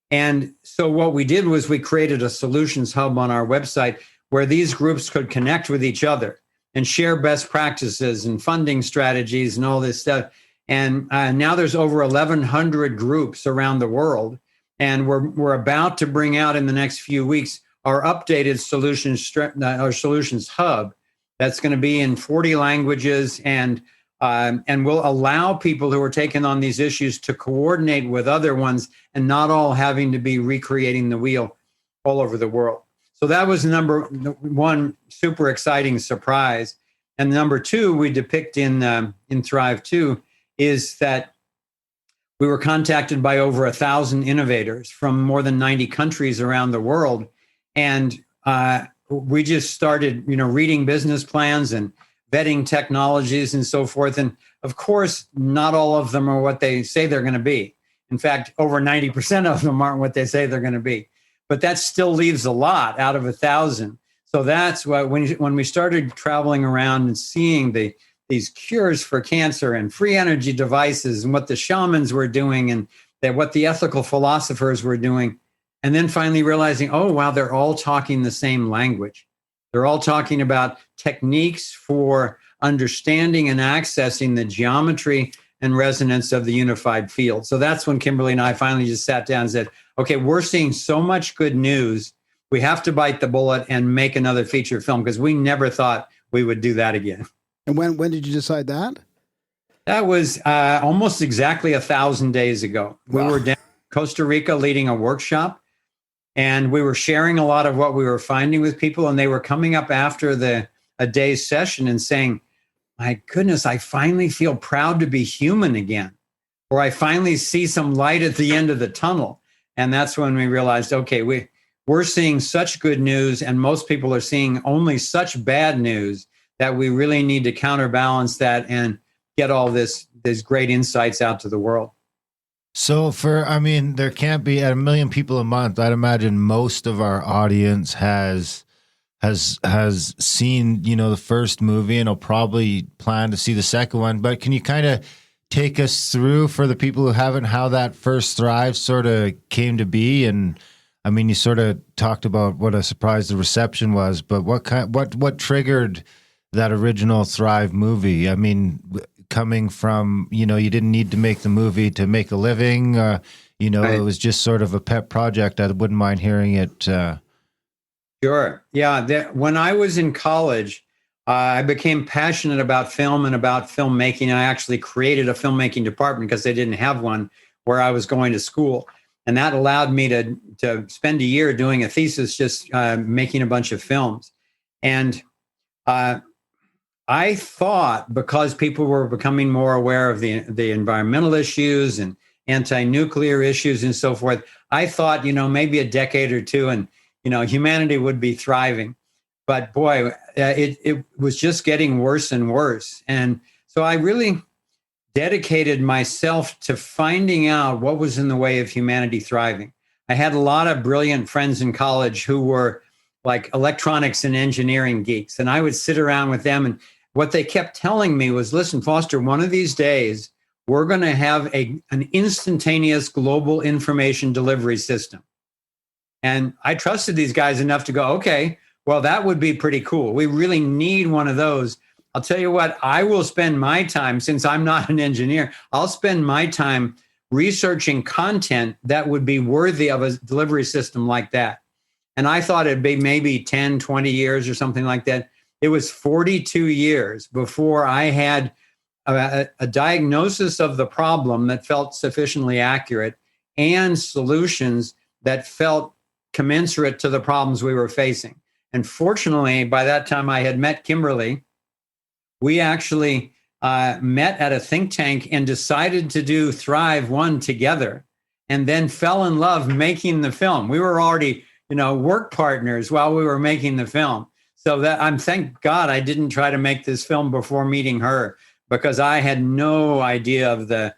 And so what we did was we created a solutions hub on our website where these groups could connect with each other and share best practices and funding strategies and all this stuff. And now there's over 1,100 groups around the world. And we're about to bring out in the next few weeks our updated solutions hub that's going to be in 40 languages and will allow people who are taking on these issues to coordinate with other ones and not all having to be recreating the wheel all over the world. So that was number one super exciting surprise. And number two, we depict in Thrive 2 is that we were contacted by over 1,000 innovators from more than 90 countries around the world. And we just started, reading business plans and vetting technologies and so forth. And of course, not all of them are what they say they're going to be. In fact, over 90% of them aren't what they say they're going to be. But that still leaves a lot out of 1,000. So that's why when we started traveling around and seeing these cures for cancer and free energy devices and what the shamans were doing and what the ethical philosophers were doing, and then finally realizing, oh, wow, they're all talking the same language. They're all talking about techniques for understanding and accessing the geometry and resonance of the unified field. So that's when Kimberly and I finally just sat down and said, okay, we're seeing so much good news. We have to bite the bullet and make another feature film because we never thought we would do that again. And when did you decide that? That was almost exactly 1,000 days ago. Wow. We were down in Costa Rica leading a workshop, and we were sharing a lot of what we were finding with people, and they were coming up after a day's session and saying, my goodness, I finally feel proud to be human again, or I finally see some light at the end of the tunnel. And that's when we realized, okay, we're seeing such good news, and most people are seeing only such bad news that we really need to counterbalance that and get all these great insights out to the world. So there can't be at 1 million people a month. I'd imagine most of our audience has seen, the first movie and will probably plan to see the second one. But can you kind of take us through, for the people who haven't, how that first Thrive sort of came to be? And you sort of talked about what a surprise the reception was, but what triggered that original Thrive movie? Coming from, you didn't need to make the movie to make a living, right. It was just sort of a pet project. I wouldn't mind hearing it. Sure. Yeah. When I was in college, I became passionate about film and about filmmaking. I actually created a filmmaking department because they didn't have one where I was going to school. And that allowed me to spend a year doing a thesis, just making a bunch of films. And I thought, because people were becoming more aware of the environmental issues and anti-nuclear issues and so forth, I thought, maybe a decade or two and, humanity would be thriving. But boy, it was just getting worse and worse. And so I really dedicated myself to finding out what was in the way of humanity thriving. I had a lot of brilliant friends in college who were like electronics and engineering geeks. And I would sit around with them, and what they kept telling me was, listen, Foster, one of these days, we're going to have an instantaneous global information delivery system. And I trusted these guys enough to go, okay, well, that would be pretty cool. We really need one of those. I'll tell you what, I will spend my time, since I'm not an engineer, I'll spend my time researching content that would be worthy of a delivery system like that. And I thought it'd be maybe 10, 20 years or something like that. It was 42 years before I had a diagnosis of the problem that felt sufficiently accurate and solutions that felt commensurate to the problems we were facing. And fortunately, by that time I had met Kimberly. We actually met at a think tank and decided to do Thrive 1 together, and then fell in love making the film. We were already, work partners while we were making the film. So that thank God I didn't try to make this film before meeting her, because I had no idea of the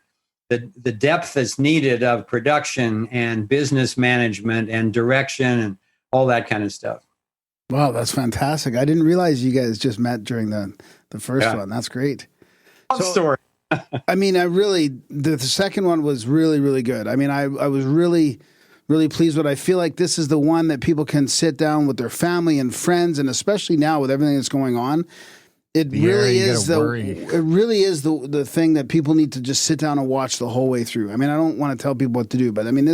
depth that's needed of production and business management and direction and all that kind of stuff. Wow, that's fantastic. I didn't realize you guys just met during the first one. That's great. Story. I mean, the second one was really, really good. I mean, I was really, really pleased with it. I feel like this is the one that people can sit down with their family and friends, and especially now with everything that's going on, it really is the thing that people need to just sit down and watch the whole way through. I mean, I don't want to tell people what to do, but I mean,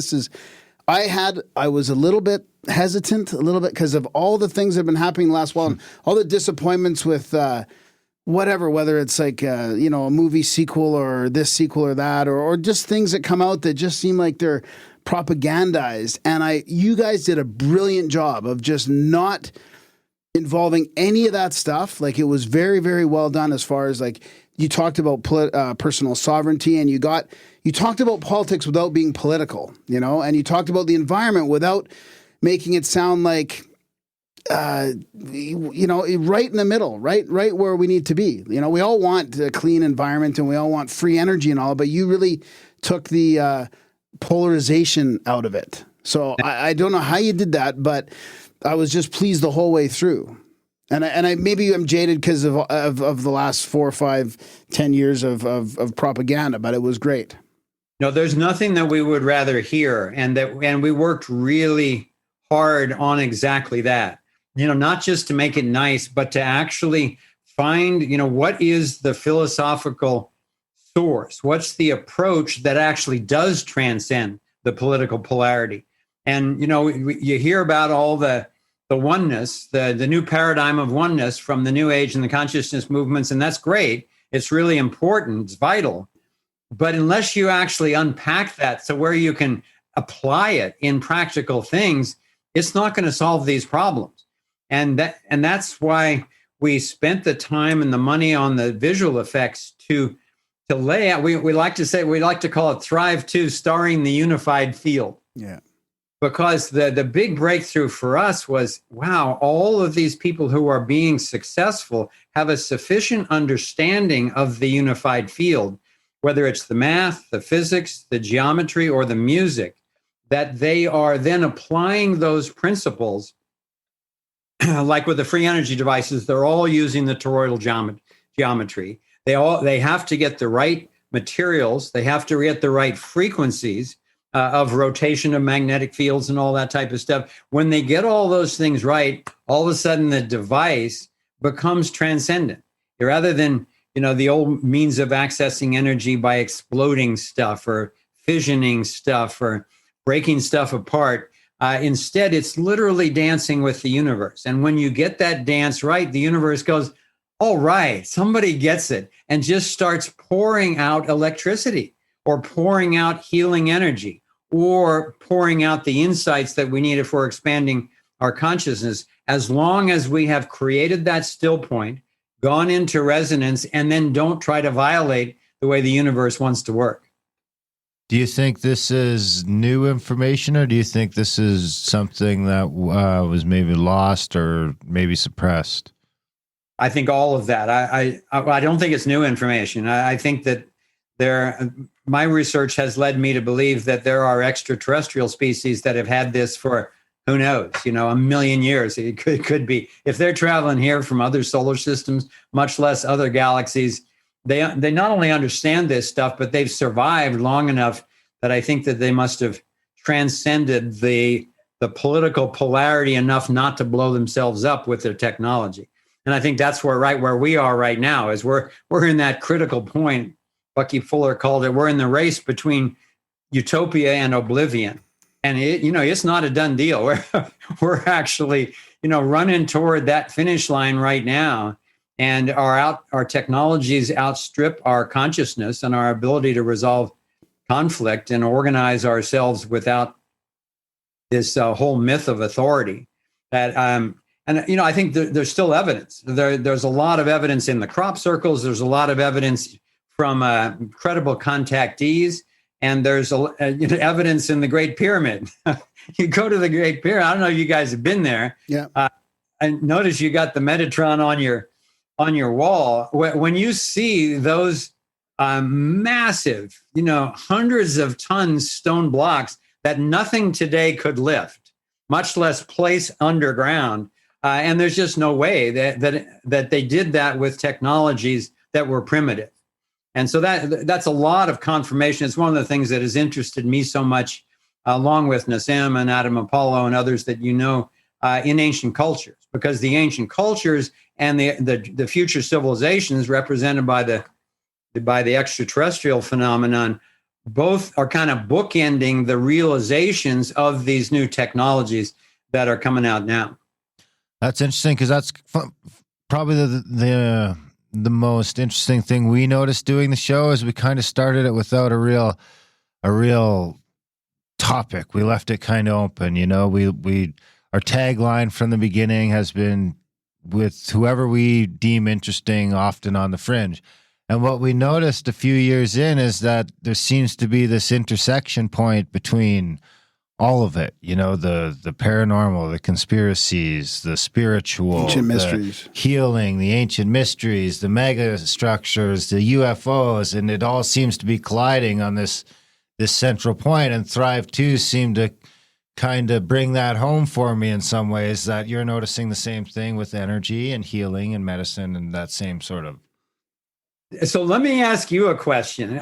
I was a little bit hesitant, because of all the things that have been happening the last while, and all the disappointments with whether it's like a movie sequel or this sequel or that, or just things that come out that just seem like they're propagandized. And you guys did a brilliant job of just not involving any of that stuff. Like, it was very, very well done, as far as, like, you talked about personal sovereignty, and you talked about politics without being political, and you talked about the environment without making it sound like, right in the middle, right where we need to be. We all want a clean environment, and we all want free energy and all, but you really took the polarization out of it. So I don't know how you did that, but I was just pleased the whole way through. And I maybe I'm jaded because of the last 4, 5, 10 years of propaganda, but it was great. No, there's nothing that we would rather hear, and we worked really hard on exactly that. Not just to make it nice, but to actually find, what is the philosophical source? What's the approach that actually does transcend the political polarity? And, you hear about all the oneness, the new paradigm of oneness from the New Age and the consciousness movements, and that's great. It's really important. It's vital. But unless you actually unpack that so where you can apply it in practical things, it's not going to solve these problems. And that's why we spent the time and the money on the visual effects to lay out. We like to call it Thrive 2, starring the unified field. Yeah. Because the big breakthrough for us was, wow, all of these people who are being successful have a sufficient understanding of the unified field, whether it's the math, the physics, the geometry, or the music, that they are then applying those principles. Like with the free energy devices, they're all using the toroidal geometry. They have to get the right materials. They have to get the right frequencies of rotation of magnetic fields and all that type of stuff. When they get all those things right, all of a sudden the device becomes transcendent. Rather than, the old means of accessing energy by exploding stuff or fissioning stuff or breaking stuff apart. Instead, it's literally dancing with the universe. And when you get that dance right, the universe goes, all right, somebody gets it, and just starts pouring out electricity or pouring out healing energy or pouring out the insights that we need for expanding our consciousness, as long as we have created that still point, gone into resonance, and then don't try to violate the way the universe wants to work. Do you think this is new information, or do you think this is something that was maybe lost or maybe suppressed? I think all of that. I don't think it's new information. I think that my research has led me to believe that there are extraterrestrial species that have had this for, who knows, 1 million years. It could be. If they're traveling here from other solar systems, much less other galaxies, they not only understand this stuff, but they've survived long enough that I think that they must have transcended the political polarity enough not to blow themselves up with their technology. And I think that's where we are right now, is we're in that critical point. Bucky Fuller called it, we're in the race between utopia and oblivion. And it's not a done deal. We're actually, running toward that finish line right now. And our technologies outstrip our consciousness and our ability to resolve conflict and organize ourselves without this whole myth of authority. That I think there's still evidence. There's a lot of evidence in the crop circles. There's a lot of evidence from credible contactees, and there's evidence in the Great Pyramid. You go to the Great Pyramid. I don't know if you guys have been there. Yeah. And notice you got the Metatron on your wall. When you see those massive, hundreds of tons stone blocks that nothing today could lift, much less place underground, and there's just no way that they did that with technologies that were primitive. And so that's a lot of confirmation. It's one of the things that has interested me so much, along with Nassim and Adam Apollo and others that in ancient cultures, because the ancient cultures and the future civilizations represented by the extraterrestrial phenomenon both are kind of bookending the realizations of these new technologies that are coming out now. That's interesting, because that's probably the most interesting thing we noticed doing the show is we kind of started it without a real topic. We left it kind of open, our tagline from the beginning has been with whoever we deem interesting, often on the fringe. And what we noticed a few years in is that there seems to be this intersection point between all of it, the paranormal, the conspiracies, the spiritual, ancient mysteries, healing, the ancient mysteries, the mega structures, the UFOs, and it all seems to be colliding on this central point. And Thrive 2 seemed to kind of bring that home for me in some ways, that you're noticing the same thing with energy and healing and medicine and that same sort of. So let me ask you a question.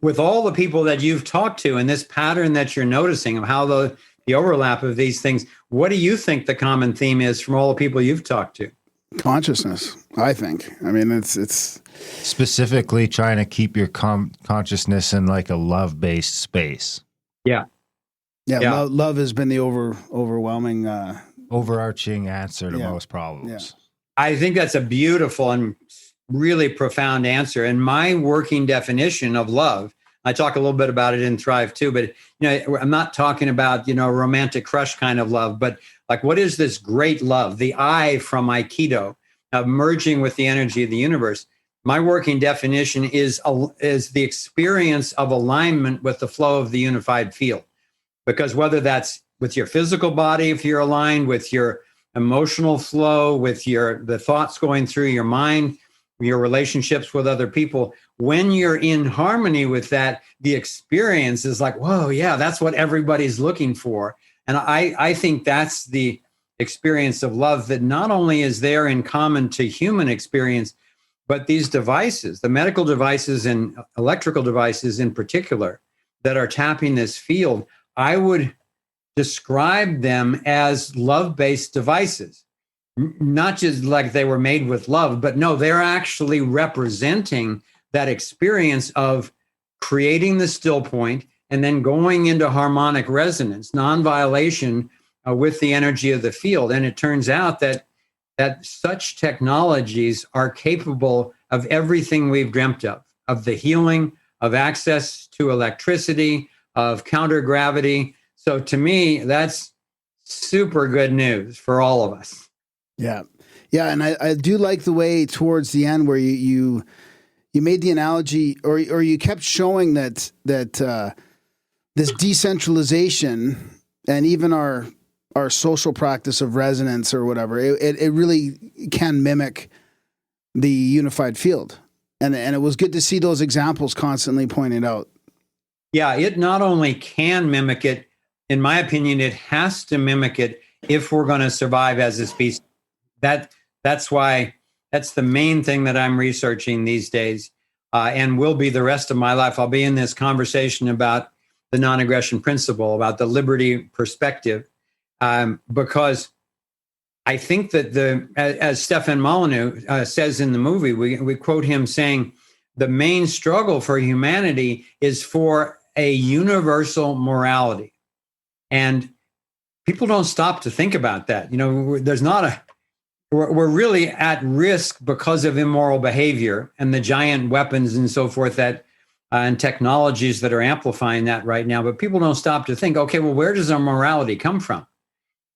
With all the people that you've talked to and this pattern that you're noticing of how the overlap of these things, what do you think the common theme is from all the people you've talked to? Consciousness, I think. I mean, it's specifically trying to keep your consciousness in like a love-based space. Yeah. Love has been the overwhelming, overarching answer to most problems. Yeah. I think that's a beautiful and really profound answer. And my working definition of love, I talk a little bit about it in Thrive 2, but I'm not talking about, romantic crush kind of love, but like, what is this great love? The I from Aikido, merging with the energy of the universe. My working definition is the experience of alignment with the flow of the unified field. Because whether that's with your physical body, if you're aligned with your emotional flow, with the thoughts going through your mind, your relationships with other people, when you're in harmony with that, the experience is like, whoa, yeah, that's what everybody's looking for. And I think that's the experience of love that not only is there in common to human experience, but these devices, the medical devices and electrical devices in particular, that are tapping this field, I would describe them as love-based devices. Not just like they were made with love, but no, they're actually representing that experience of creating the still point and then going into harmonic resonance, non-violation with the energy of the field. And it turns out that such technologies are capable of everything we've dreamt of the healing, of access to electricity, of counter-gravity. So to me, that's super good news for all of us. Yeah. Yeah. And I do like the way towards the end where you made the analogy or you kept showing that this decentralization and even our social practice of resonance or whatever, it really can mimic the unified field. And it was good to see those examples constantly pointed out. Yeah. It not only can mimic it, in my opinion, it has to mimic it if we're going to survive as a species. That's why That's the main thing that I'm researching these days, and will be the rest of my life. I'll be in this conversation about the non-aggression principle, about the liberty perspective, because I think that as Stefan Molyneux says in the movie, we quote him saying, the main struggle for humanity is for a universal morality. And people don't stop to think about that. We're really at risk because of immoral behavior and the giant weapons and so forth that and technologies that are amplifying that right now. But people don't stop to think, okay, well, where does our morality come from?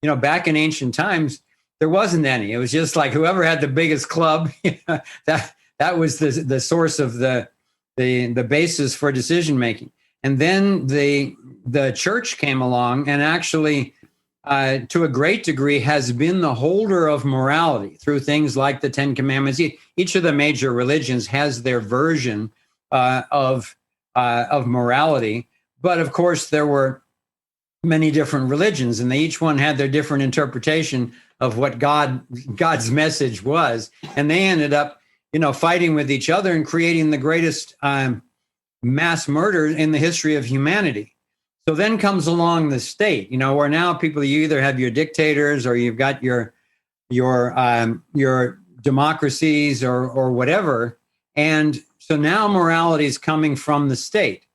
Back in ancient times, there wasn't any. It was just like whoever had the biggest club, that was the source of the basis for decision making. And then the church came along and actually, to a great degree, has been the holder of morality through things like the Ten Commandments. Each of the major religions has their version of morality, but of course there were many different religions, and they each one had their different interpretation of what God's message was, and they ended up, fighting with each other and creating the greatest mass murder in the history of humanity. So then comes along the state, where now you either have your dictators or you've got your democracies or whatever, and so now morality is coming from the state.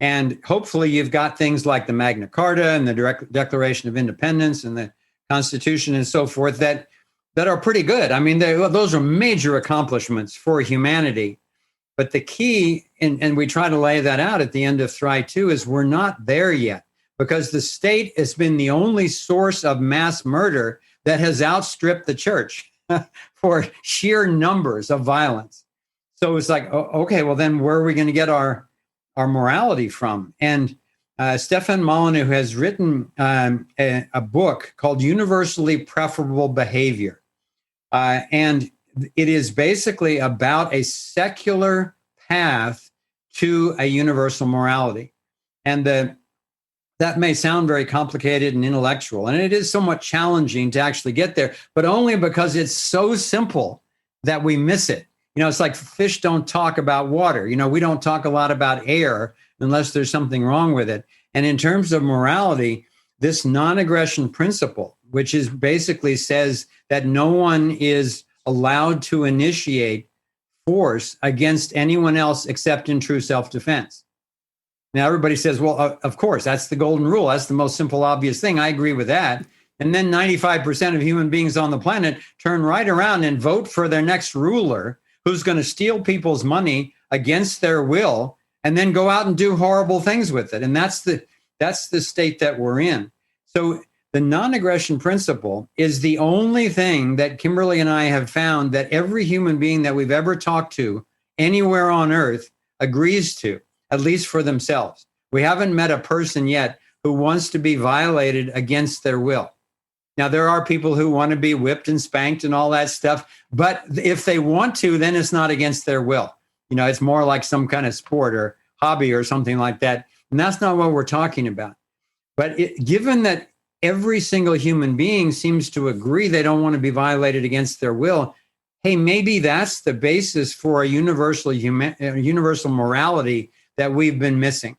And hopefully you've got things like the Magna Carta and the Declaration of Independence and the Constitution and so forth that are pretty good. I mean, those are major accomplishments for humanity. But the key, and we try to lay that out at the end of Thry 2, is we're not there yet, because the state has been the only source of mass murder that has outstripped the church for sheer numbers of violence. So it's like, okay, well, then where are we going to get our morality from? And Stefan Molyneux has written a book called Universally Preferable Behavior. And it is basically about a secular path to a universal morality. And that may sound very complicated and intellectual, and it is somewhat challenging to actually get there, but only because it's so simple that we miss it. It's like fish don't talk about water. We don't talk a lot about air unless there's something wrong with it. And in terms of morality, this non-aggression principle, which is basically says that no one is allowed to initiate force against anyone else except in true self-defense. Now, everybody says, well, of course, that's the golden rule. That's the most simple, obvious thing. I agree with that. And then 95% of human beings on the planet turn right around and vote for their next ruler, who's going to steal people's money against their will and then go out and do horrible things with it. And that's the state that we're in. So the non-aggression principle is the only thing that Kimberly and I have found that every human being that we've ever talked to anywhere on earth agrees to, at least for themselves. We haven't met a person yet who wants to be violated against their will. Now, there are people who want to be whipped and spanked and all that stuff, but if they want to, then it's not against their will. It's more like some kind of sport or hobby or something like that. And that's not what we're talking about. But given that every single human being seems to agree they don't want to be violated against their will, hey, maybe that's the basis for a universal morality that we've been missing.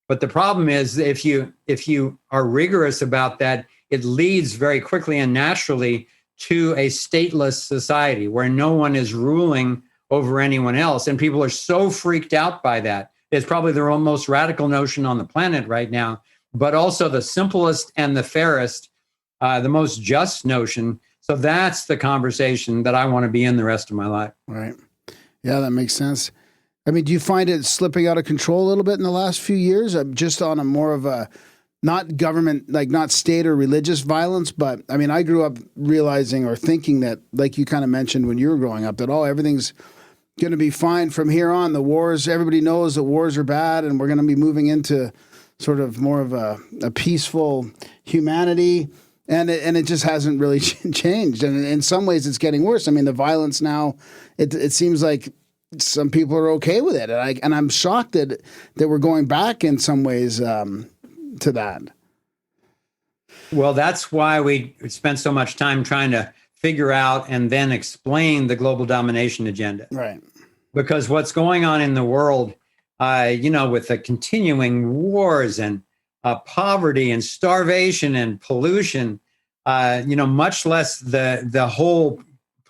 But the problem is, if you are rigorous about that, it leads very quickly and naturally to a stateless society where no one is ruling over anyone else. And people are so freaked out by that. It's probably the most radical notion on the planet right now, but also the simplest and the fairest, the most just notion. So that's the conversation that I want to be in the rest of my life. Right. Yeah, that makes sense. I mean, do you find it slipping out of control a little bit in the last few years? Just on a more of a, not government, like not state or religious violence, but I mean, I grew up realizing or thinking that, like you kind of mentioned when you were growing up, that, everything's going to be fine from here on. The wars, everybody knows that wars are bad, and we're going to be moving into sort of more of a peaceful humanity. And it just hasn't really changed. And in some ways it's getting worse. I mean, the violence now, it seems like some people are okay with it. And I'm shocked that we're going back in some ways to that. Well, that's why we spent so much time trying to figure out and then explain the global domination agenda. Right. Because what's going on in the world, with the continuing wars and poverty and starvation and pollution, much less the whole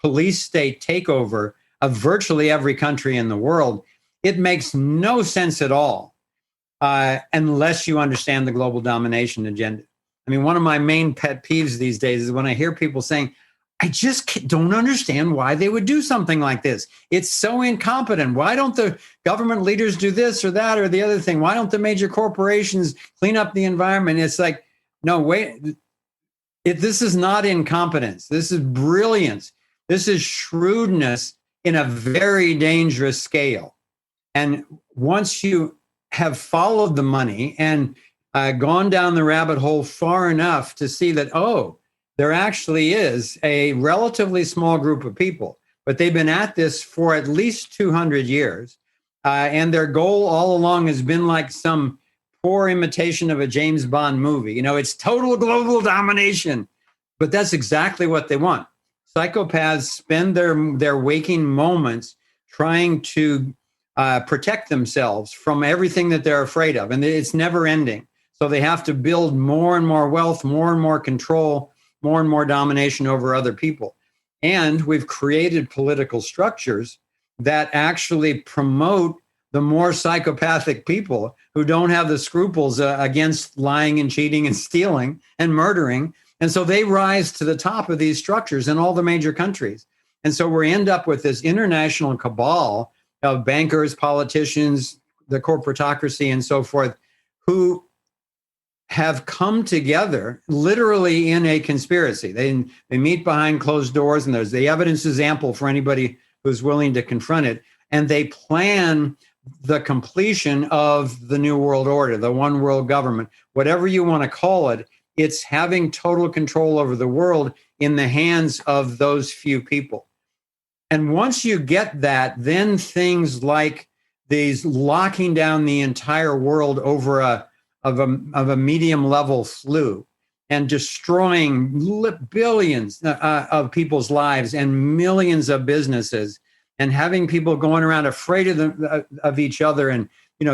police state takeover of virtually every country in the world, it makes no sense at all unless you understand the global domination agenda. I mean, one of my main pet peeves these days is when I hear people saying, I just don't understand why they would do something like this. It's so incompetent. Why don't the government leaders do this or that or the other thing? Why don't the major corporations clean up the environment? It's like, no, wait, this is not incompetence. This is brilliance. This is shrewdness in a very dangerous scale. And once you have followed the money and gone down the rabbit hole far enough to see that, there actually is a relatively small group of people, but they've been at this for at least 200 years. And their goal all along has been like some poor imitation of a James Bond movie. It's total global domination, but that's exactly what they want. Psychopaths spend their waking moments trying to protect themselves from everything that they're afraid of. And it's never ending. So they have to build more and more wealth, more and more control, more and more domination over other people. And we've created political structures that actually promote the more psychopathic people who don't have the scruples against lying and cheating and stealing and murdering. And so they rise to the top of these structures in all the major countries. And so we end up with this international cabal of bankers, politicians, the corporatocracy, and so forth, who have come together literally in a conspiracy. They meet behind closed doors, and the evidence is ample for anybody who's willing to confront it. And they plan the completion of the New World Order, the one world government, whatever you want to call it. It's having total control over the world in the hands of those few people. And once you get that, then things like these locking down the entire world over a medium level flu and destroying billions of people's lives and millions of businesses, and having people going around afraid of each other, and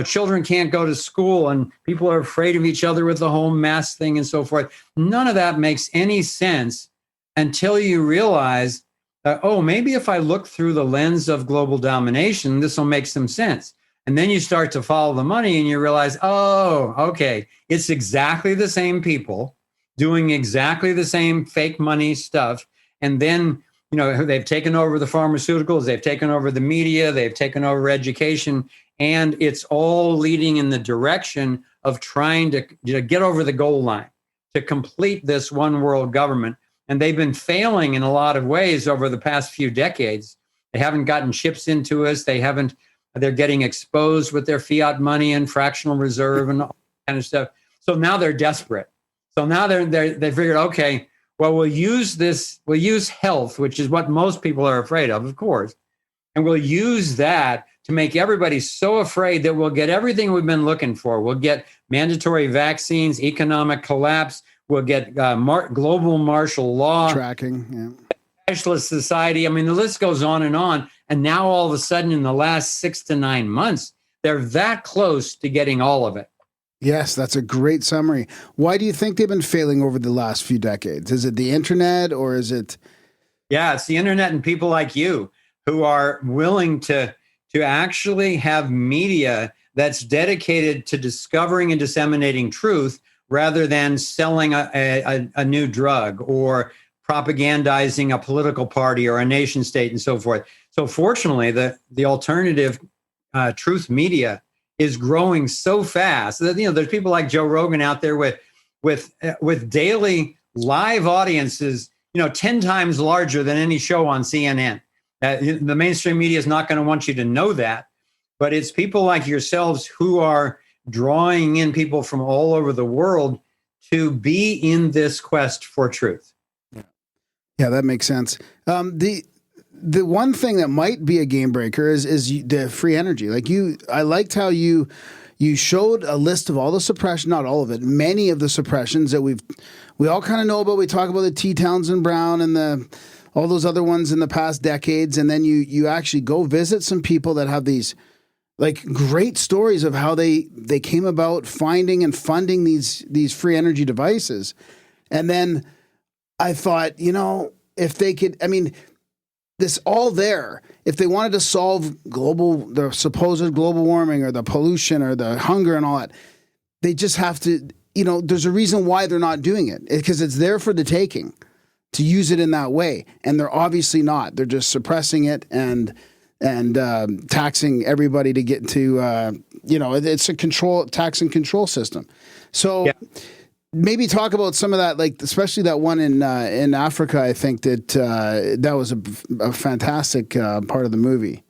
children can't go to school and people are afraid of each other with the whole mask thing and so forth. None of that makes any sense until you realize that, maybe if I look through the lens of global domination, this will make some sense. And then you start to follow the money and you realize, okay, it's exactly the same people doing exactly the same fake money stuff. And then, they've taken over the pharmaceuticals, they've taken over the media, they've taken over education, and it's all leading in the direction of trying to get over the goal line, to complete this one world government. And they've been failing in a lot of ways over the past few decades. They haven't gotten chips into us. They're getting exposed with their fiat money and fractional reserve and all that kind of stuff. So now they're desperate. So now they figured, okay, well, we'll use health, which is what most people are afraid of course. And we'll use that to make everybody so afraid that we'll get everything we've been looking for. We'll get mandatory vaccines, economic collapse. We'll get global martial law. Tracking, yeah. Cashless society. I mean, the list goes on. And now all of a sudden in the last 6 to 9 months, they're that close to getting all of it. Yes, that's a great summary. Why do you think they've been failing over the last few decades? Is it the internet or is it? Yeah, it's the internet and people like you who are willing to actually have media that's dedicated to discovering and disseminating truth rather than selling a new drug or propagandizing a political party or a nation state and so forth. So fortunately, the alternative truth media is growing so fast that there's people like Joe Rogan out there with daily live audiences, 10 times larger than any show on CNN. The mainstream media is not going to want you to know that, but it's people like yourselves who are drawing in people from all over the world to be in this quest for truth. Yeah, that makes sense. The one thing that might be a game breaker is the free energy. I liked how you showed a list of all the suppression, not all of it, many of the suppressions that we all kind of know about. We talk about the T. Townsend Brown and the all those other ones in the past decades, and then you actually go visit some people that have these like great stories of how they came about finding and funding these free energy devices. And then I thought, if they could, this all there, if they wanted to solve the supposed global warming or the pollution or the hunger and all that, they just have to, there's a reason why they're not doing it, because it's there for the taking to use it in that way. And they're obviously not. They're just suppressing it and taxing everybody to get to, it's a tax and control system. So maybe talk about some of that, like especially that one in Africa. I think that was a fantastic part of the movie.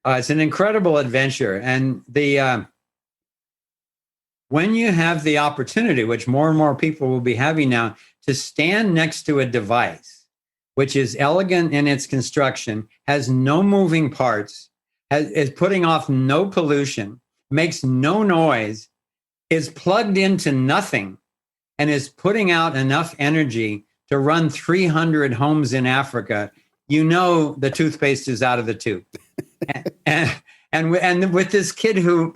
It's an incredible adventure, and when you have the opportunity, which more and more people will be having now, to stand next to a device which is elegant in its construction, has no moving parts, is putting off no pollution, makes no noise, is plugged into nothing, and is putting out enough energy to run 300 homes in Africa, the toothpaste is out of the tube. and with this kid who,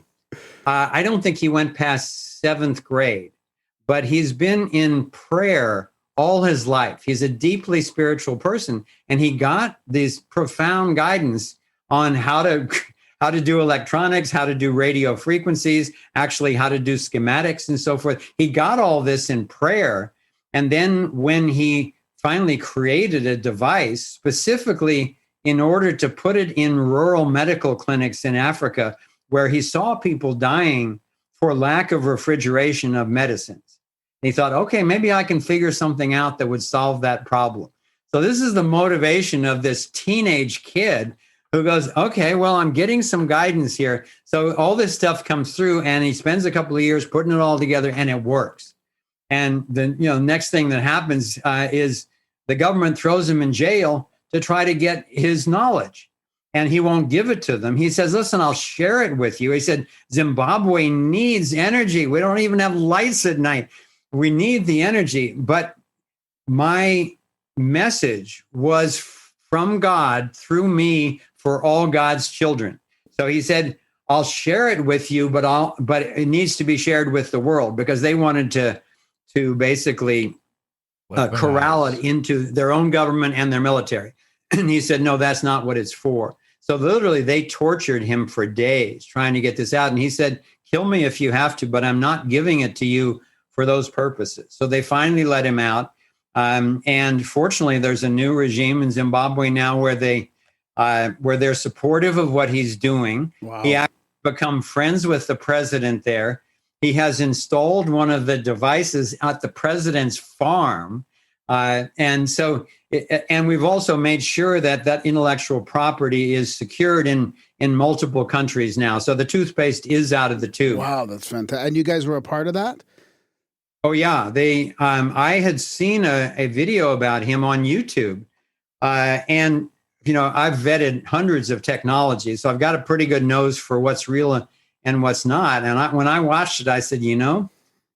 I don't think he went past 7th grade, but he's been in prayer all his life. He's a deeply spiritual person, and he got this profound guidance on how to do electronics, how to do radio frequencies, actually how to do schematics and so forth. He got all this in prayer. And then when he finally created a device specifically in order to put it in rural medical clinics in Africa, where he saw people dying for lack of refrigeration of medicines. He thought, okay, maybe I can figure something out that would solve that problem. So this is the motivation of this teenage kid who goes, okay, well, I'm getting some guidance here. So all this stuff comes through, and he spends a couple of years putting it all together, and it works. And the next thing that happens is the government throws him in jail to try to get his knowledge, and he won't give it to them. He says, listen, I'll share it with you. He said, Zimbabwe needs energy. We don't even have lights at night. We need the energy. But my message was from God through me for all God's children. So he said, I'll share it with you, but it needs to be shared with the world, because they wanted to basically corral it into their own government and their military. And he said, no, that's not what it's for. So literally they tortured him for days trying to get this out. And he said, kill me if you have to, but I'm not giving it to you for those purposes. So they finally let him out. And fortunately, there's a new regime in Zimbabwe now where they're supportive of what he's doing. Wow. He has become friends with the president there. He has installed one of the devices at the president's farm. And we've also made sure that intellectual property is secured in multiple countries now. So the toothpaste is out of the tube. Wow, that's fantastic. And you guys were a part of that? Oh, yeah. I had seen a video about him on YouTube. And, I've vetted hundreds of technologies, so I've got a pretty good nose for what's real and what's not. And when I watched it, I said,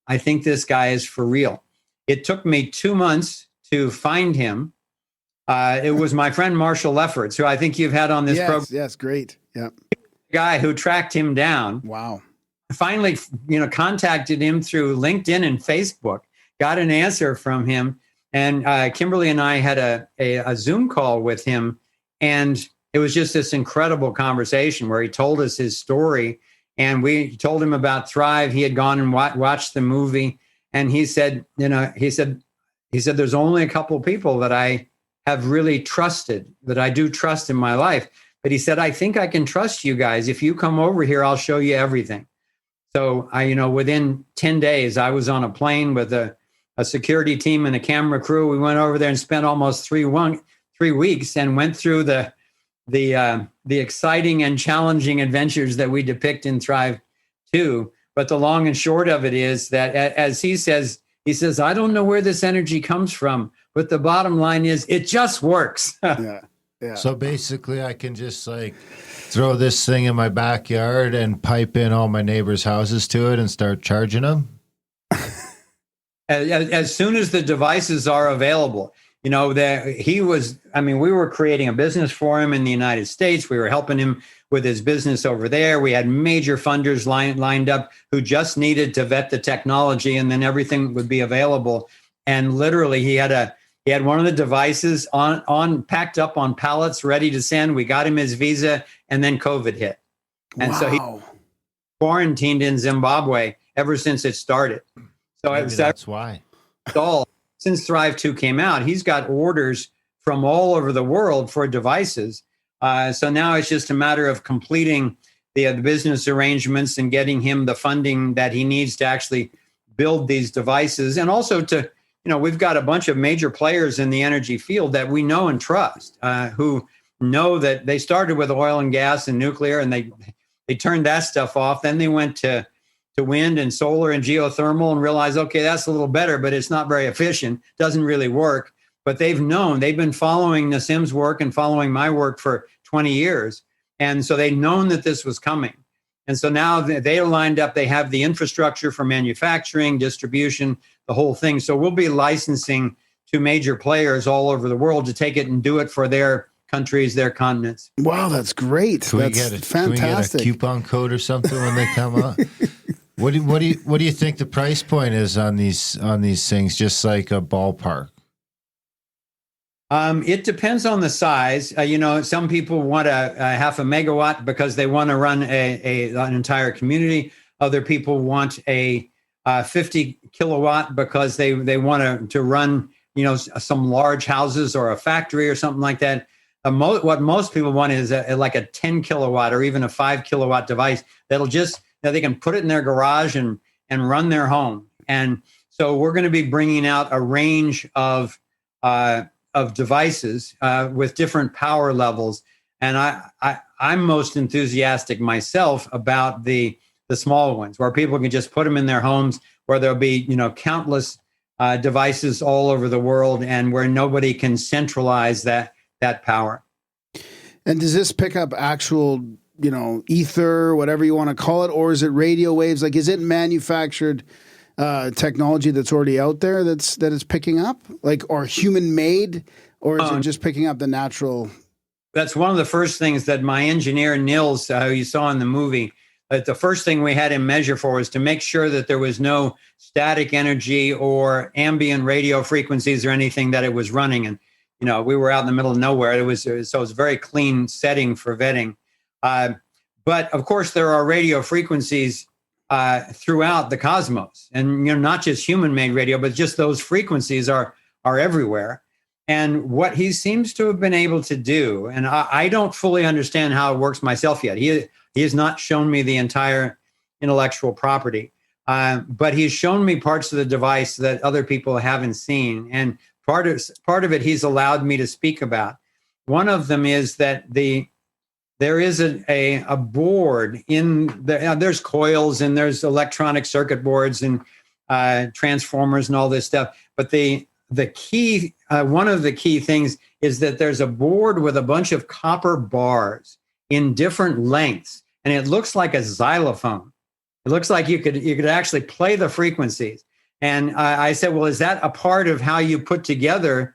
I think this guy is for real. It took me 2 months to find him. It was my friend Marshall Lefferts, who I think you've had on this program. Yes, great. Yeah. Guy who tracked him down. Wow. Finally, contacted him through LinkedIn and Facebook, got an answer from him. And Kimberly and I had a Zoom call with him. And it was just this incredible conversation where he told us his story. And we told him about Thrive. He had gone and watched the movie. And he said, he said, there's only a couple of people that I have really trusted, that I do trust in my life. But he said, I think I can trust you guys. If you come over here, I'll show you everything. So within 10 days, I was on a plane with a security team and a camera crew. We went over there and spent almost 3 weeks and went through the exciting and challenging adventures that we depict in Thrive 2. But the long and short of it is that, as he says, I don't know where this energy comes from, but the bottom line is it just works. Yeah. So basically I can just throw this thing in my backyard and pipe in all my neighbors' houses to it and start charging them? As soon as the devices are available. he was, I mean, we were creating a business for him in the United States. We were helping him with his business over there. We had major funders lined up who just needed to vet the technology, and then everything would be available. And literally he had one of the devices on packed up on pallets, ready to send. We got him his visa, and then COVID hit. And so he quarantined in Zimbabwe ever since it started. So that's why. Since Thrive 2 came out, he's got orders from all over the world for devices. So now it's just a matter of completing the business arrangements and getting him the funding that he needs to actually build these devices. And also to, we've got a bunch of major players in the energy field that we know and trust, who know that they started with oil and gas and nuclear, and they turned that stuff off. Then they went to wind and solar and geothermal and realized, okay, that's a little better, but it's not very efficient, doesn't really work. But they've been following Nassim's work and following my work for 20 years. And so they've known that this was coming. And so now they are lined up. They have the infrastructure for manufacturing, distribution, the whole thing. So we'll be licensing to major players all over the world to take it and do it for their countries, their continents. Wow, that's great. That's fantastic. Can we get a coupon code or something when they come up? What do you think the price point is on these things? Just like a ballpark. It depends on the size. Some people want a half a megawatt because they want to run an entire community. Other people want a 50 kilowatt because they want to run some large houses or a factory or something like that. What most people want is like a 10 kilowatt or even a 5 kilowatt device that'll just they can put it in their garage and run their home. And so we're going to be bringing out a range of devices with different power levels. And I'm most enthusiastic myself about the small ones, where people can just put them in their homes, where there'll be countless devices all over the world, and where nobody can centralize that power. And does this pick up actual ether, whatever you want to call it, or is it radio waves? Like, is it manufactured technology that's already out there that is picking up, like, or human made, or is it just picking up the natural? That's one of the first things that my engineer Nils, who you saw in the movie, that the first thing we had him measure for was to make sure that there was no static energy or ambient radio frequencies or anything that it was running. And we were out in the middle of nowhere. It was a very clean setting for vetting. But of course, there are radio frequencies throughout the cosmos, and not just human-made radio, but just those frequencies are everywhere. And what he seems to have been able to do, and I don't fully understand how it works myself yet. He has not shown me the entire intellectual property, but he's shown me parts of the device that other people haven't seen, and part of it he's allowed me to speak about. One of them is that there is a board in there. There's coils and there's electronic circuit boards and transformers and all this stuff. But the key, one of the key things is that there's a board with a bunch of copper bars in different lengths, and it looks like a xylophone. It looks like you could actually play the frequencies. And I said, well, is that a part of how you put together,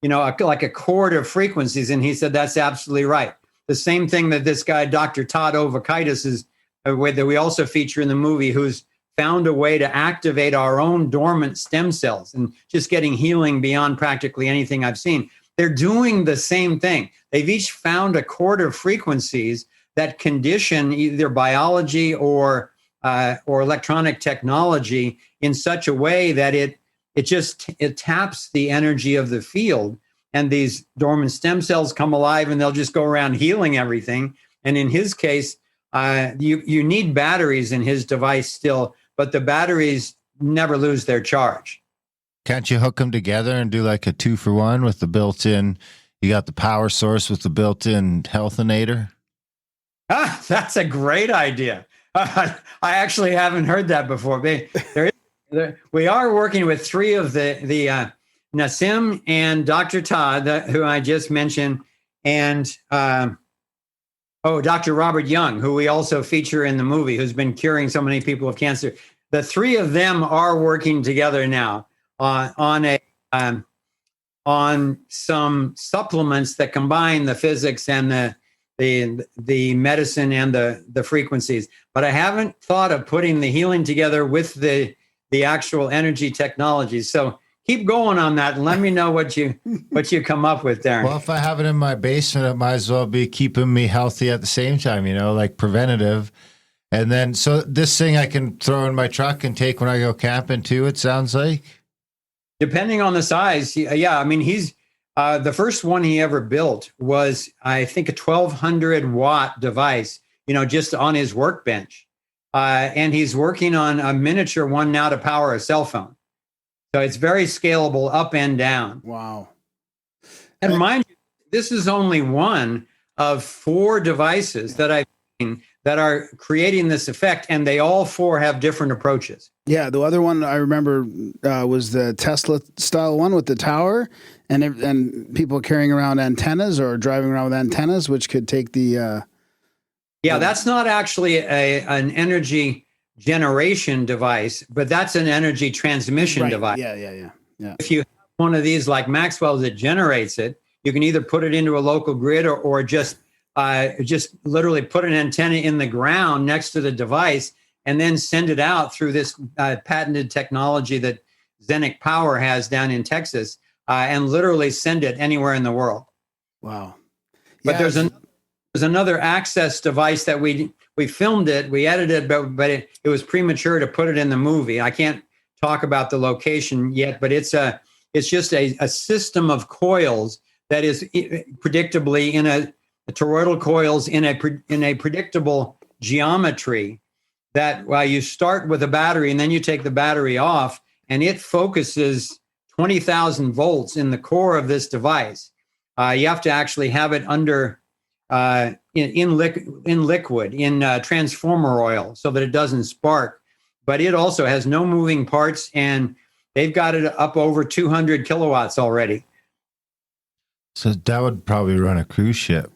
like a chord of frequencies? And he said, that's absolutely right. The same thing that this guy, Dr. Todd Ovakaitis, is that we also feature in the movie, who's found a way to activate our own dormant stem cells and just getting healing beyond practically anything I've seen. They're doing the same thing. They've each found a chord of frequencies that condition either biology or electronic technology in such a way that it taps the energy of the field, and these dormant stem cells come alive, and they'll just go around healing everything. And in his case, you need batteries in his device still, but the batteries never lose their charge. Can't you hook them together and do like a 2-for-1 with the built-in? You got the power source with the built-in healthinator. That's a great idea. I actually haven't heard that before. We are working with 3 of the Nassim and Dr. Todd, who I just mentioned, and Dr. Robert Young, who we also feature in the movie, who's been curing so many people of cancer. The 3 of them are working together now on on some supplements that combine the physics and the medicine and the frequencies. But I haven't thought of putting the healing together with the actual energy technology. So keep going on that and let me know what you come up with, Darren. Well, if I have it in my basement, it might as well be keeping me healthy at the same time, like preventative. And then, so this thing I can throw in my truck and take when I go camping too, it sounds like? Depending on the size. Yeah. I mean, he's, the first one he ever built was, I think, a 1200 watt device, just on his workbench. And he's working on a miniature one now to power a cell phone. So it's very scalable up and down. Wow. And mind you, this is only one of 4 devices that I've seen that are creating this effect, and they all 4 have different approaches. Yeah, the other one I remember was the Tesla style one with the tower, and people carrying around antennas or driving around with antennas, which could take the. That's not actually an energy generation device, but that's an energy transmission device. Yeah. If you have one of these like Maxwell's that generates it, you can either put it into a local grid or just literally put an antenna in the ground next to the device and then send it out through this patented technology that Zenic Power has down in Texas, and literally send it anywhere in the world. Wow. But there's another access device that we filmed it, we edited, but it was premature to put it in the movie. I can't talk about the location yet, but it's just a system of coils that is predictably in a toroidal coils in a predictable geometry that you start with a battery and then you take the battery off and it focuses 20,000 volts in the core of this device. You have to actually have it under in liquid, in transformer oil, so that it doesn't spark. But it also has no moving parts, and they've got it up over 200 kilowatts already. So that would probably run a cruise ship.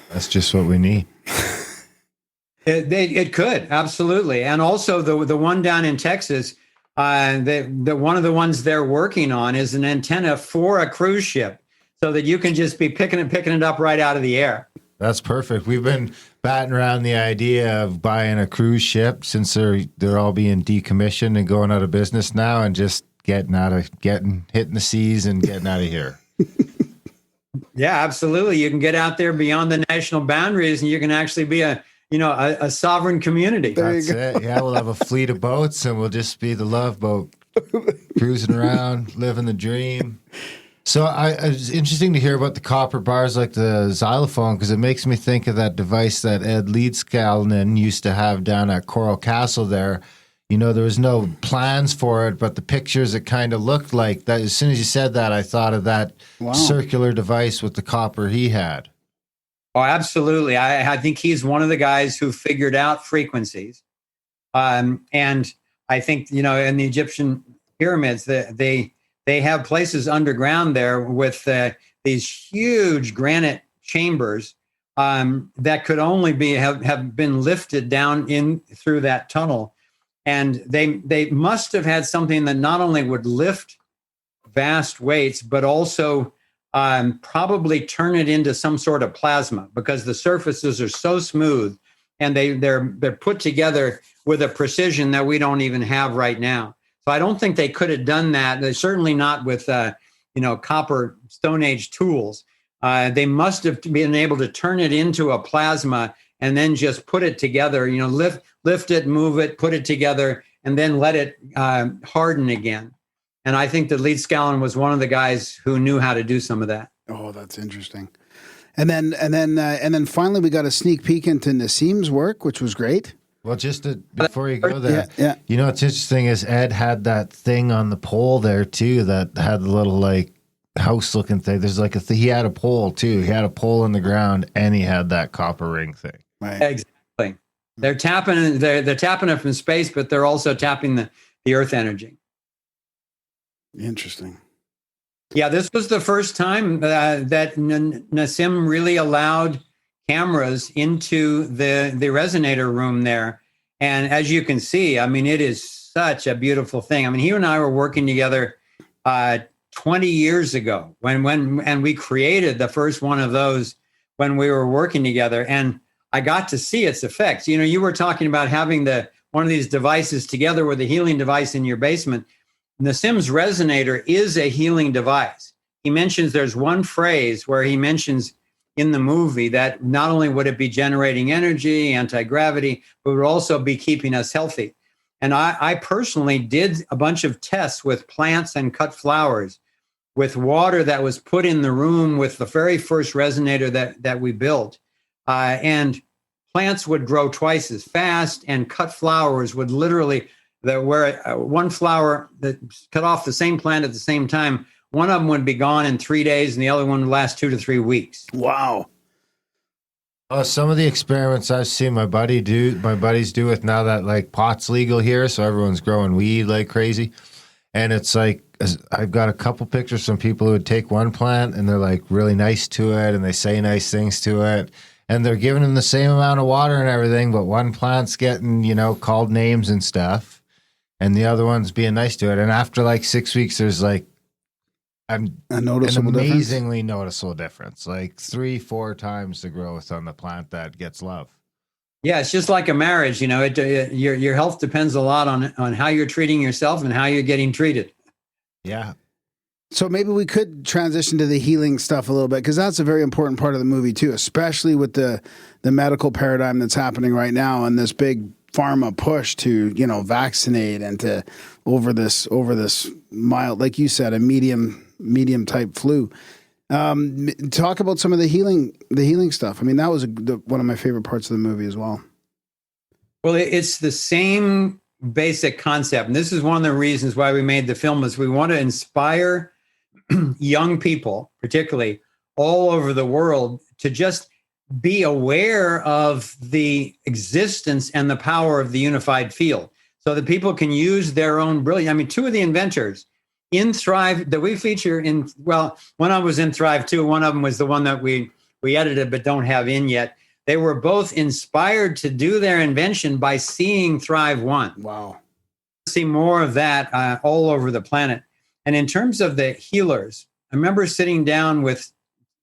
That's just what we need. It could, absolutely. And also the one down in Texas, the one of the ones they're working on is an antenna for a cruise ship, so that you can just be picking it up right out of the air. That's perfect. We've been batting around the idea of buying a cruise ship since they're all being decommissioned and going out of business now, and just hitting the seas and getting out of here. Yeah, absolutely. You can get out there beyond the national boundaries, and you can actually be a sovereign community. That's it. Yeah, we'll have a fleet of boats, and we'll just be the love boat, cruising around, living the dream. So it's interesting to hear about the copper bars like the xylophone, because it makes me think of that device that Ed Leedskalnin used to have down at Coral Castle there. There was no plans for it, but the pictures, it kind of looked like that. As soon as you said that, I thought of that circular device with the copper he had. Oh, absolutely. I think he's one of the guys who figured out frequencies. And I think, in the Egyptian pyramids, they have places underground there with these huge granite chambers that could only have been lifted down in through that tunnel. And they must have had something that not only would lift vast weights, but also probably turn it into some sort of plasma, because the surfaces are so smooth and they're put together with a precision that we don't even have right now. So I don't think they could have done that. They're certainly not with copper Stone Age tools. They must have been able to turn it into a plasma and then just put it together. Lift it, move it, put it together, and then let it harden again. And I think that Leedskalnin was one of the guys who knew how to do some of that. Oh, that's interesting. And then finally, we got a sneak peek into Nassim's work, which was great. Well, before you go there, yeah. What's interesting is Ed had that thing on the pole there too that had the little house-looking thing. There's he had a pole too. He had a pole in the ground, and he had that copper ring thing. Right. Exactly. They're tapping it from space, but they're also tapping the Earth energy. Interesting. Yeah, this was the first time that Nassim really allowed cameras into the resonator room there. And as you can see, it is such a beautiful thing. He and I were working together 20 years ago and we created the first one of those when we were working together, and I got to see its effects. You know, you were talking about having one of these devices together with a healing device in your basement. And the Sims resonator is a healing device. He mentions there's one phrase where he mentions in the movie that not only would it be generating energy, anti-gravity, but would also be keeping us healthy. And I personally did a bunch of tests with plants and cut flowers, with water that was put in the room with the very first resonator that we built. And plants would grow twice as fast, and cut flowers would literally, one flower that cut off the same plant at the same time, one of them would be gone in 3 days and the other one would last 2 to 3 weeks. Wow. Oh, some of the experiments I've seen my buddies do with, now that like pot's legal here, so everyone's growing weed like crazy. And it's like, I've got a couple pictures from people who would take one plant and they're like really nice to it and they say nice things to it. And they're giving them the same amount of water and everything, but one plant's getting, called names and stuff, and the other one's being nice to it. And after like 6 weeks, there's like an amazingly noticeable difference, like 3-4 times the growth on the plant that gets love. Yeah, it's just like a marriage. Your health depends a lot on how you're treating yourself and how you're getting treated. Yeah. So maybe we could transition to the healing stuff a little bit, because that's a very important part of the movie too, especially with the medical paradigm that's happening right now and this big pharma push to, vaccinate and to over this mild, like you said, a medium type flu. Talk about some of the healing stuff. I mean, that was one of my favorite parts of the movie as well. Well, it's the same basic concept. And this is one of the reasons why we made the film, is we want to inspire young people, particularly all over the world, to just be aware of the existence and the power of the unified field so that people can use their own brilliance. I mean, two of the inventors in Thrive that we feature one of them was in Thrive 2. One of them was the one that we edited but don't have in yet. They were both inspired to do their invention by seeing Thrive 1. Wow. See more of that all over the planet. And in terms of the healers, I remember sitting down with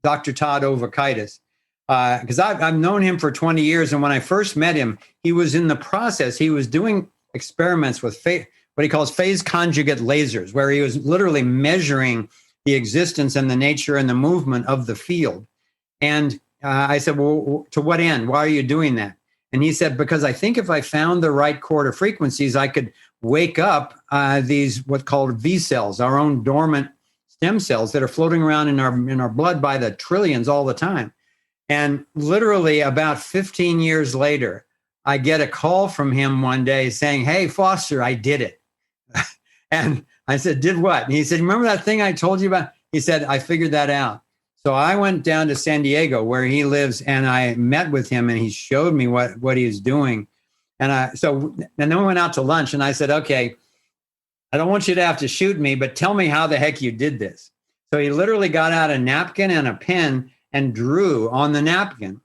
Dr. Todd Ovakaitis, because I've known him for 20 years. And when I first met him, he was in the process. He was doing experiments with what he calls phase conjugate lasers, where he was literally measuring the existence and the nature and the movement of the field. And I said, well, to what end? Why are you doing that? And he said, because I think if I found the right chord of frequencies, I could wake up these what's called V cells, our own dormant stem cells that are floating around in our blood by the trillions all the time. And literally about 15 years later, I get a call from him one day saying, hey, Foster, I did it. And I said, did what? And he said, remember that thing I told you about? He said, I figured that out. So I went down to San Diego where he lives, and I met with him, and he showed me what he was doing. And then we went out to lunch, and I said, okay, I don't want you to have to shoot me, but tell me how the heck you did this. So he literally got out a napkin and a pen and drew on the napkin.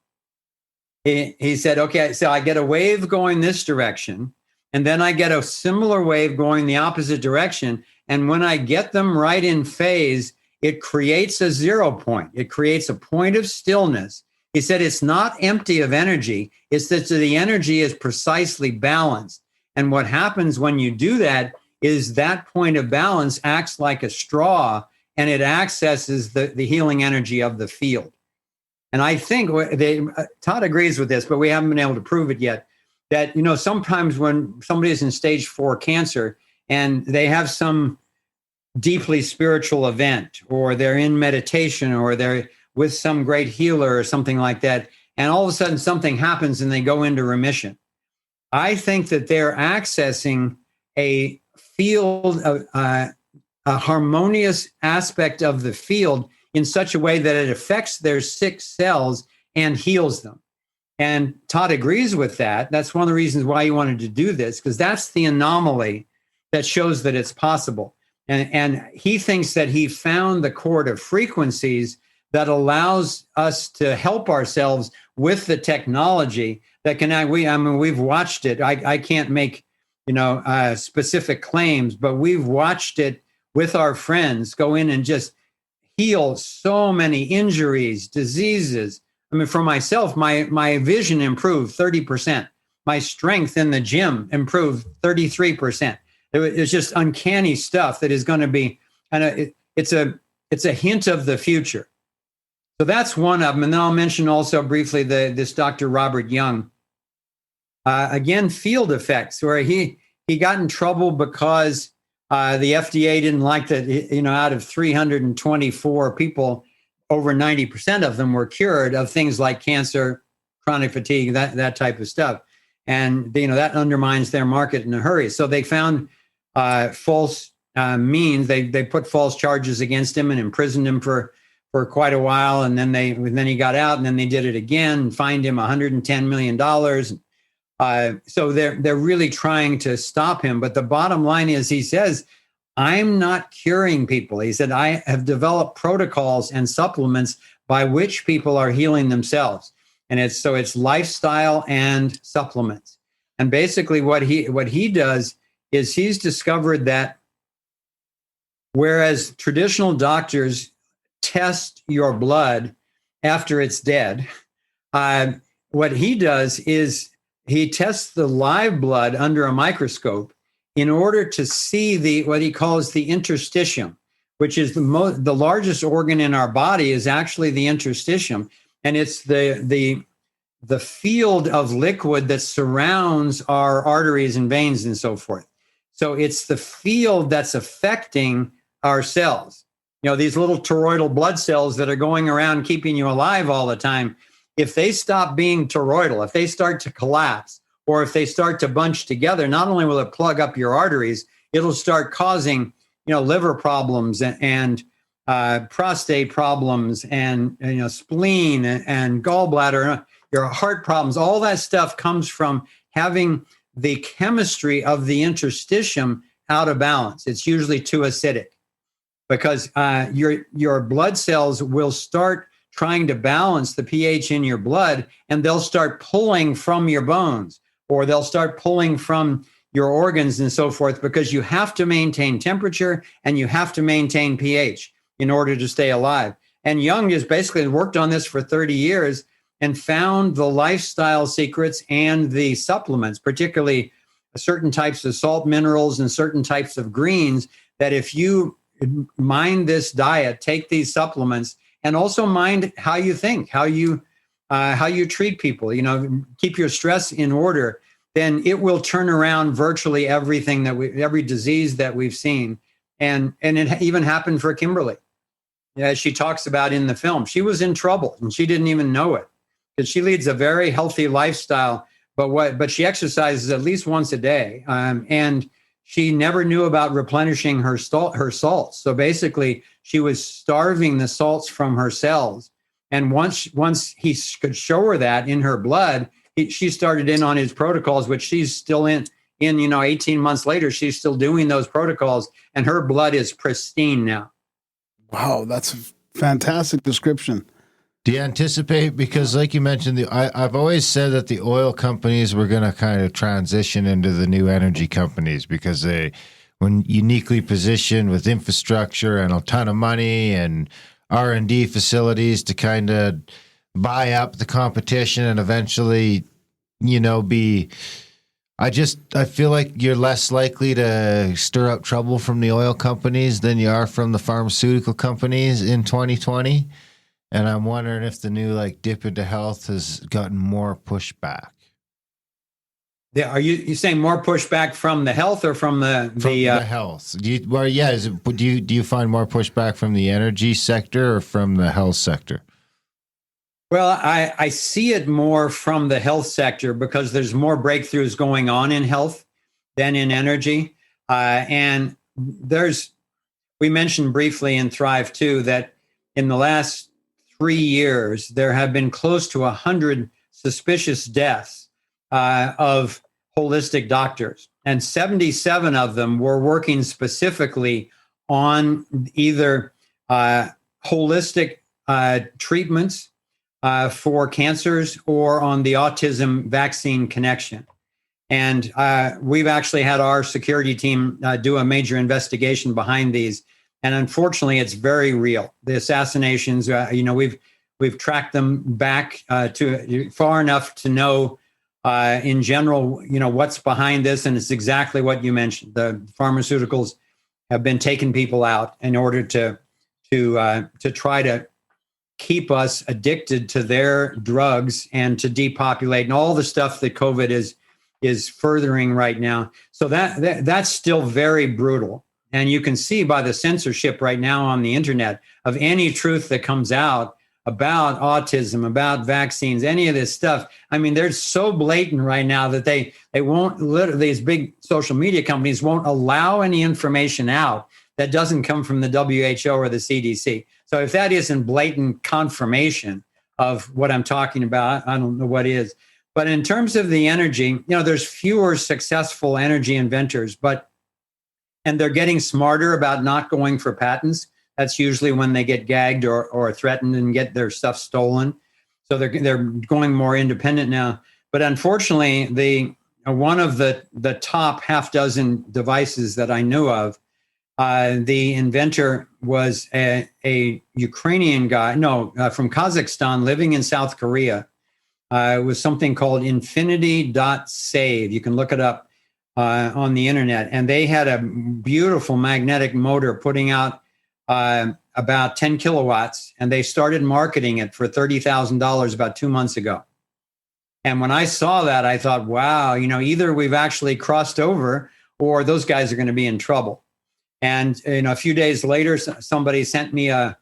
He said, okay, so I get a wave going this direction, and then I get a similar wave going the opposite direction. And when I get them right in phase, it creates a 0 point. It creates a point of stillness. He said it's not empty of energy. It's that the energy is precisely balanced. And what happens when you do that is that point of balance acts like a straw, and it accesses the healing energy of the field. And I think Todd agrees with this, but we haven't been able to prove it yet, that, sometimes when somebody is in stage 4 cancer and they have some deeply spiritual event, or they're in meditation, or they're with some great healer or something like that, and all of a sudden something happens and they go into remission. I think that they're accessing a field, a harmonious aspect of the field in such a way that it affects their sick cells and heals them. And Todd agrees with that. That's one of the reasons why he wanted to do this, because that's the anomaly that shows that it's possible. And he thinks that he found the chord of frequencies that allows us to help ourselves with the technology that can, we've watched it. I can't make, specific claims, but we've watched it with our friends, go in and just heal so many injuries, diseases. I mean, for myself, my vision improved 30%. My strength in the gym improved 33%. It's just uncanny stuff that is going to be, and it's a hint of the future. So that's one of them. And then I'll mention also briefly this Dr. Robert Young. Again, field effects, where he got in trouble because the FDA didn't like that, out of 324 people, over 90% of them were cured of things like cancer, chronic fatigue, that type of stuff. And, that undermines their market in a hurry. So they found false means. They put false charges against him and imprisoned him for quite a while. And then he got out, and then they did it again and fined him $110 million. So they're really trying to stop him. But the bottom line is, he says, I'm not curing people. He said, I have developed protocols and supplements by which people are healing themselves. And it's lifestyle and supplements. And basically what he does is he's discovered that whereas traditional doctors test your blood after it's dead, what he does is he tests the live blood under a microscope in order to see what he calls the interstitium, which is the largest organ in our body is actually the interstitium. And it's the field of liquid that surrounds our arteries and veins and so forth. So it's the field that's affecting our cells. These little toroidal blood cells that are going around keeping you alive all the time. If they stop being toroidal, if they start to collapse, or if they start to bunch together, not only will it plug up your arteries, it'll start causing, liver problems and prostate problems and spleen and gallbladder, your heart problems. All that stuff comes from having the chemistry of the interstitium out of balance. It's usually too acidic because your blood cells will start trying to balance the pH in your blood, and they'll start pulling from your bones, or they'll start pulling from your organs and so forth, because you have to maintain temperature and you have to maintain pH in order to stay alive. And Jung has basically worked on this for 30 years and found the lifestyle secrets and the supplements, particularly certain types of salt minerals and certain types of greens, that if you mind this diet, take these supplements, and also mind how you think, how you treat people, keep your stress in order, then it will turn around virtually everything every disease that we've seen. And it even happened for Kimberly. As she talks about in the film, she was in trouble and she didn't even know it, because she leads a very healthy lifestyle, but she exercises at least once a day. And she never knew about replenishing her salts. So basically, she was starving the salts from her cells. And once he could show her that in her blood, she started in on his protocols, which she's still in 18 months later, she's still doing those protocols, and her blood is pristine now. Wow, that's a fantastic description. Do you anticipate, because like you mentioned, I've always said that the oil companies were going to kind of transition into the new energy companies, because they were uniquely positioned with infrastructure and a ton of money and R&D facilities to kind of buy up the competition and eventually, be... I feel like you're less likely to stir up trouble from the oil companies than you are from the pharmaceutical companies in 2020. And I'm wondering if the new dip into health has gotten more pushback. Yeah, are you saying more pushback from the health or from the health? Do you find more pushback from the energy sector or from the health sector? Well, I see it more from the health sector, because there's more breakthroughs going on in health than in energy. And we mentioned briefly in Thrive 2 that in the last 3 years, there have been close to 100 suspicious deaths of holistic doctors. And 77 of them were working specifically on either holistic treatments for cancers or on the autism vaccine connection. And we've actually had our security team do a major investigation behind these. And unfortunately, it's very real. The assassinations, we've tracked them back to far enough to know in general, what's behind this. And it's exactly what you mentioned. The pharmaceuticals have been taking people out in order to try to keep us addicted to their drugs and to depopulate and all the stuff that COVID is furthering right now. So that's still very brutal. And you can see by the censorship right now on the internet of any truth that comes out about autism, about vaccines, any of this stuff. I mean, they're so blatant right now that they won't these big social media companies won't allow any information out that doesn't come from the WHO or the CDC. So if that isn't blatant confirmation of what I'm talking about, I don't know what is. But in terms of the energy, there's fewer successful energy inventors, and they're getting smarter about not going for patents. That's usually when they get gagged or threatened and get their stuff stolen. So they're going more independent now. But unfortunately, one of the top half dozen devices that I knew of, the inventor was a Ukrainian guy, from Kazakhstan, living in South Korea. It was something called infinity.save. You can look it up on the internet. And they had a beautiful magnetic motor putting out about 10 kilowatts. And they started marketing it for $30,000 about 2 months ago. And when I saw that, I thought, wow, either we've actually crossed over or those guys are going to be in trouble. And a few days later, somebody sent me a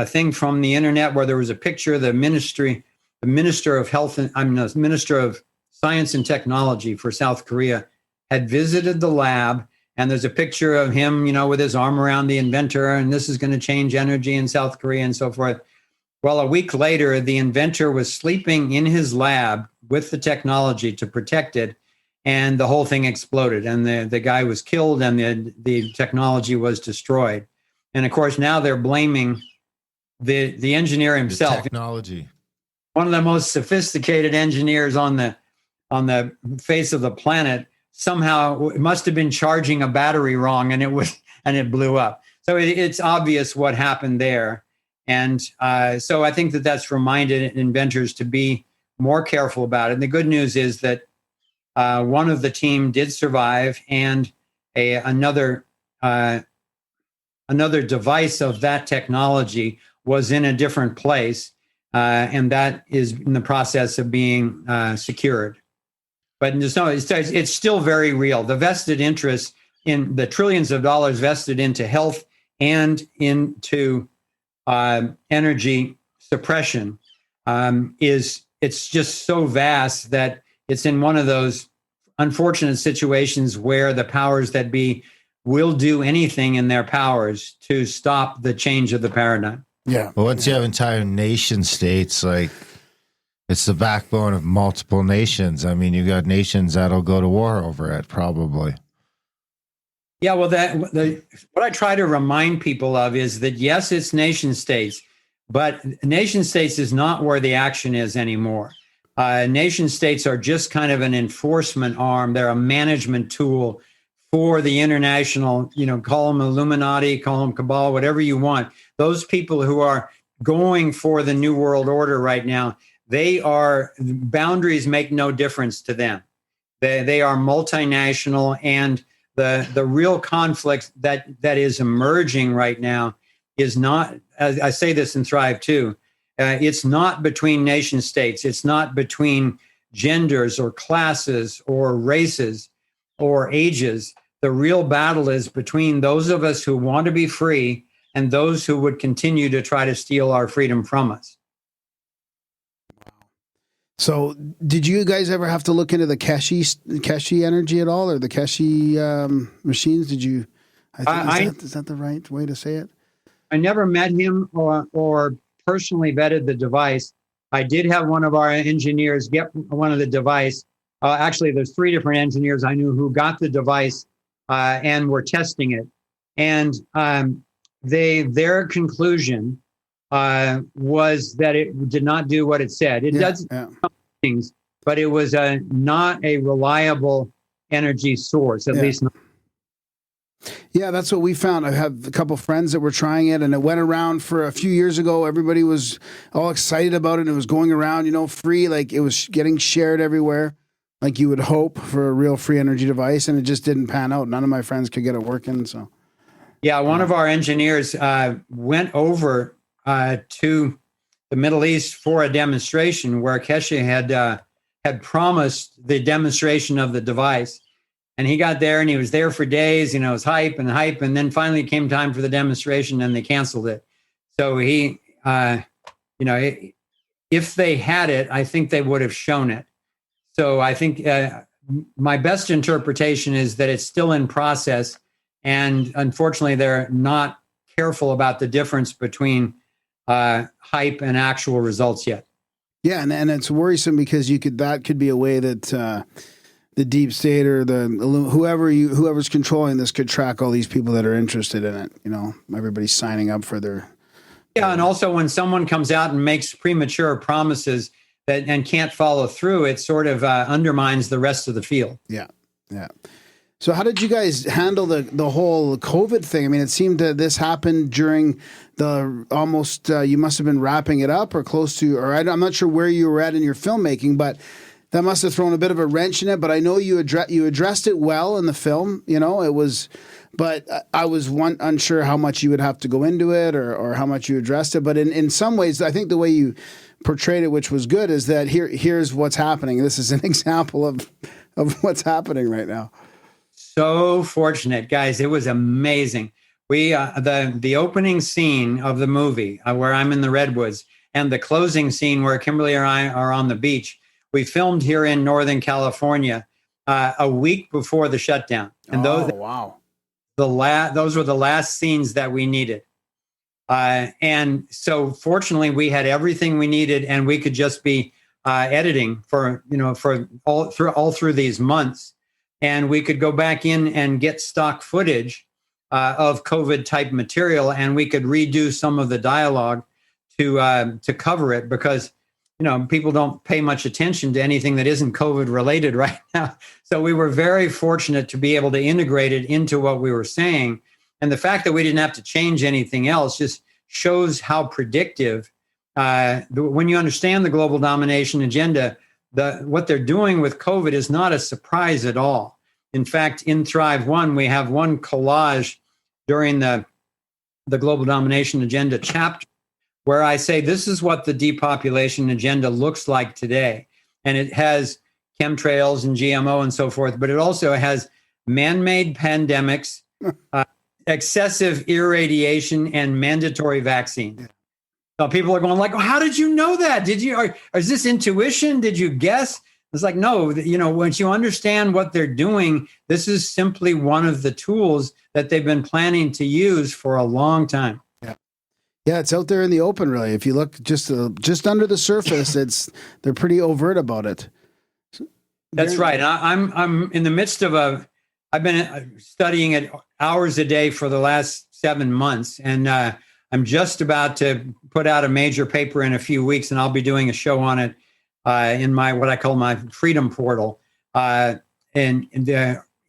thing from the internet where there was a picture of the Minister of Science and Technology for South Korea had visited the lab, and there's a picture of him, with his arm around the inventor, and this is going to change energy in South Korea and so forth. Well, a week later, the inventor was sleeping in his lab with the technology to protect it, and the whole thing exploded, and the guy was killed, and the technology was destroyed. And of course, now they're blaming the engineer himself. The technology. One of the most sophisticated engineers on the face of the planet somehow it must have been charging a battery wrong, and it blew up. So it's obvious what happened there, and so I think that's reminded inventors to be more careful about it. And the good news is that one of the team did survive, and another device of that technology was in a different place. And that is in the process of being secured. But it's still very real. The vested interest in the trillions of dollars vested into health and into energy suppression it's just so vast that it's in one of those unfortunate situations where the powers that be will do anything in their powers to stop the change of the paradigm. Yeah. Well, once you have entire nation states, it's the backbone of multiple nations. I mean, you got nations that'll go to war over it, probably. Yeah, well, what I try to remind people of is that, yes, it's nation states, but nation states is not where the action is anymore. Nation states are just kind of an enforcement arm. They're a management tool for the international, call them Illuminati, call them Cabal, whatever you want. Those people who are going for the New World Order right now, boundaries make no difference to them. They are multinational, and the real conflict that is emerging right now is not, as I say this in Thrive too, it's not between nation states. It's not between genders or classes or races or ages. The real battle is between those of us who want to be free and those who would continue to try to steal our freedom from us. So did you guys ever have to look into the Keshe Energy at all, or the Keshe machines? Did you? Is that the right way to say it? I never met him or personally vetted the device. I did have one of our engineers get one of the device. Actually, there's 3 different engineers I knew who got the device and were testing it. And their conclusion was that it did not do what it said. It does things, but it was not a reliable energy source, at least not. Yeah, that's what we found. I have a couple friends that were trying it, and it went around for a few years ago. Everybody was all excited about it, and it was going around, free. Like, it was getting shared everywhere, like you would hope for a real free energy device, and it just didn't pan out. None of my friends could get it working, so. Yeah, one of our engineers went over to the Middle East for a demonstration where Keshe had promised the demonstration of the device. And he got there and he was there for days, it was hype. And then finally it came time for the demonstration and they canceled it. So he, if they had it, I think they would have shown it. So I think my best interpretation is that it's still in process. And unfortunately, they're not careful about the difference between hype and actual results yet. Yeah, and it's worrisome because that could be a way that the deep state or whoever's controlling this could track all these people that are interested in it. Everybody's signing up for their. Yeah, and also when someone comes out and makes premature promises and can't follow through, it sort of undermines the rest of the field. Yeah. So how did you guys handle the whole COVID thing? I mean, it seemed that this happened during the almost, you must have been wrapping it up or close to, or I'm not sure where you were at in your filmmaking, but that must have thrown a bit of a wrench in it. But I know you addressed it well in the film, it was, but I was unsure how much you would have to go into it or how much you addressed it. But in some ways, I think the way you portrayed it, which was good, is that here's what's happening. This is an example of what's happening right now. So fortunate, guys. It was amazing. We the opening scene of the movie where I'm in the Redwoods and the closing scene where Kimberly and I are on the beach, we filmed here in Northern California a week before the shutdown. And those were the last scenes that we needed. And so fortunately we had everything we needed and we could just be editing for all through these months. And we could go back in and get stock footage of COVID type material, and we could redo some of the dialogue to cover it because people don't pay much attention to anything that isn't COVID related right now. So we were very fortunate to be able to integrate it into what we were saying, and the fact that we didn't have to change anything else just shows how predictive. When you understand the global domination agenda, what they're doing with COVID is not a surprise at all. In fact, in Thrive 1, we have one collage during the global domination agenda chapter where I say this is what the depopulation agenda looks like today. And it has chemtrails and GMO and so forth, but it also has man-made pandemics, excessive irradiation, and mandatory vaccines. So people are going like, how did you know that? Is this intuition? Did you guess? It's like, no, once you understand what they're doing, this is simply one of the tools that they've been planning to use for a long time. Yeah, it's out there in the open, really. If you look just under the surface, they're pretty overt about it. That's right. And I'm in the midst of I've been studying it hours a day for the last 7 months, and I'm just about to put out a major paper in a few weeks, and I'll be doing a show on it in what I call my Freedom Portal in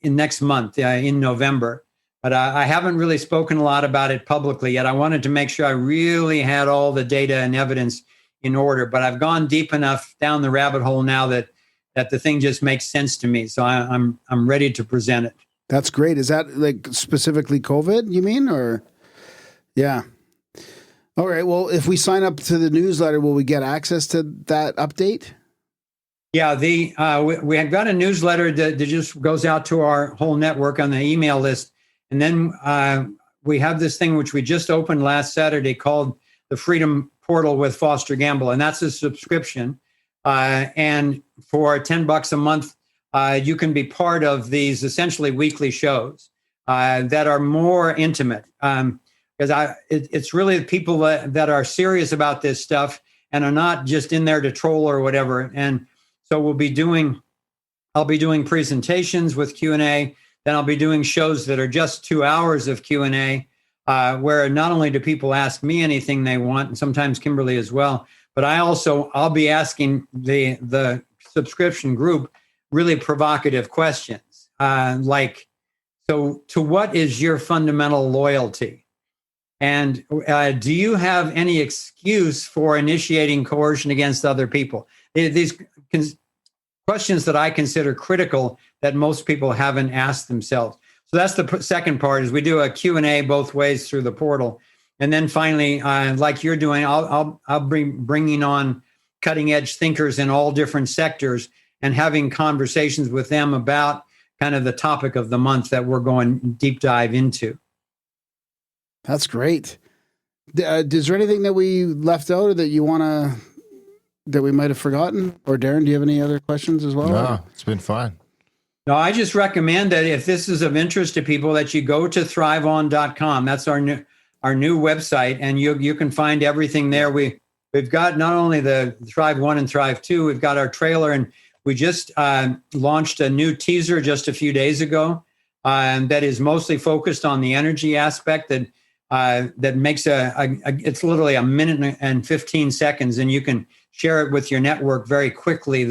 next month in November. But I haven't really spoken a lot about it publicly yet. I wanted to make sure I really had all the data and evidence in order. But I've gone deep enough down the rabbit hole now that the thing just makes sense to me. So I'm ready to present it. That's great. Is that like specifically COVID, you mean? Or yeah. All right. Well, if we sign up to the newsletter, will we get access to that update? Yeah, we have got a newsletter that just goes out to our whole network on the email list. And then we have this thing which we just opened last Saturday called the Freedom Portal with Foster Gamble. And that's a subscription. And for $10 a month, you can be part of these essentially weekly shows that are more intimate. Because it's really the people that are serious about this stuff and are not just in there to troll or whatever. And so I'll be doing presentations with Q&A. Then I'll be doing shows that are just 2 hours of Q&A, where not only do people ask me anything they want, and sometimes Kimberly as well, but I'll be asking the subscription group really provocative questions, like, so to what is your fundamental loyalty? And do you have any excuse for initiating coercion against other people? These questions that I consider critical that most people haven't asked themselves. So that's the second part, is we do a Q&A both ways through the portal. And then finally, like you're doing, I'll bringing on cutting edge thinkers in all different sectors and having conversations with them about kind of the topic of the month that we're going deep dive into. That's great. Is there anything that we left out or that you want to, that we might have forgotten? Or Darren, do you have any other questions as well? No, it's been fun. No, I just recommend that if this is of interest to people, that you go to thriveon.com. That's our new website, and you can find everything there. We've got not only the Thrive 1 and Thrive 2, we've got our trailer, and we just launched a new teaser just a few days ago that is mostly focused on the energy aspect that makes it's literally a minute and 15 seconds, and you can share it with your network very quickly,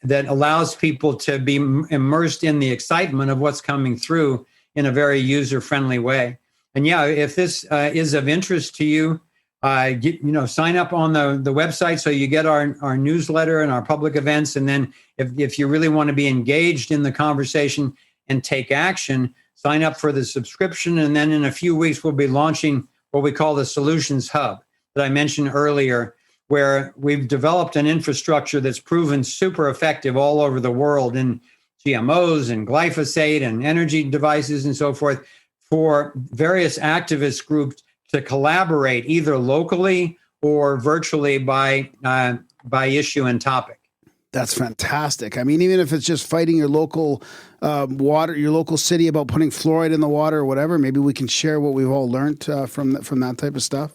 that allows people to be immersed in the excitement of what's coming through in a very user-friendly way. And yeah, if this is of interest to you, sign up on the website so you get our newsletter and our public events. And then if you really want to be engaged in the conversation and take action, sign up for the subscription. And then in a few weeks, we'll be launching what we call the Solutions Hub that I mentioned earlier, where we've developed an infrastructure that's proven super effective all over the world in GMOs and glyphosate and energy devices and so forth, for various activist groups to collaborate either locally or virtually by issue and topic. That's fantastic. I mean, even if it's just fighting your local water, your local city about putting fluoride in the water or whatever, maybe we can share what we've all learned from that type of stuff.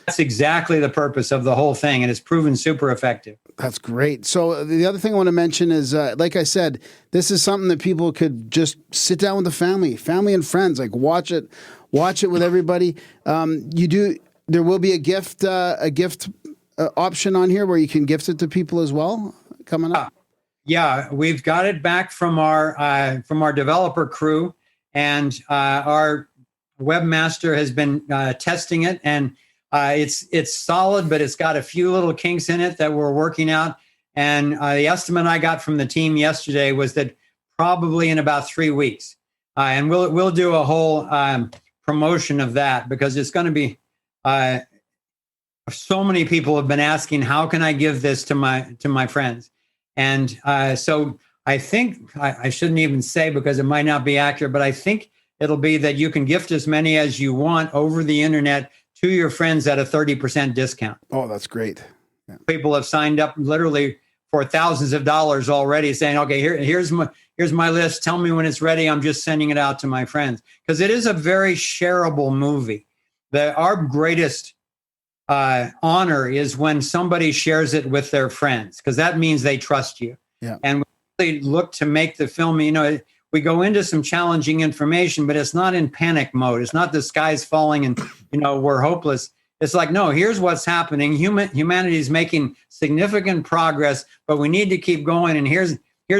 That's exactly the purpose of the whole thing, and it's proven super effective. That's great. So the other thing I want to mention is, like I said, this is something that people could just sit down with the family and friends, like watch it with everybody. There will be a gift option on here where you can gift it to people as well coming up. Yeah, we've got it back from our developer crew, and our webmaster has been testing it, and it's solid, but it's got a few little kinks in it that we're working out. And the estimate I got from the team yesterday was that probably in about 3 weeks, and we'll do a whole promotion of that, because it's going to be so many people have been asking, how can I give this to my friends? And so I think I shouldn't even say, because it might not be accurate, but I think it'll be that you can gift as many as you want over the internet to your friends at a 30% discount. Oh, that's great. Yeah. People have signed up literally for thousands of dollars already, saying, okay, here's my list. Tell me when it's ready. I'm just sending it out to my friends. Because it is a very shareable movie. Our greatest honor is when somebody shares it with their friends, because that means they trust you. Yeah. And we really look to make the film, we go into some challenging information, but it's not in panic mode. It's not the sky's falling and, we're hopeless. It's like, no, here's what's happening. Humanity is making significant progress, but we need to keep going. And here's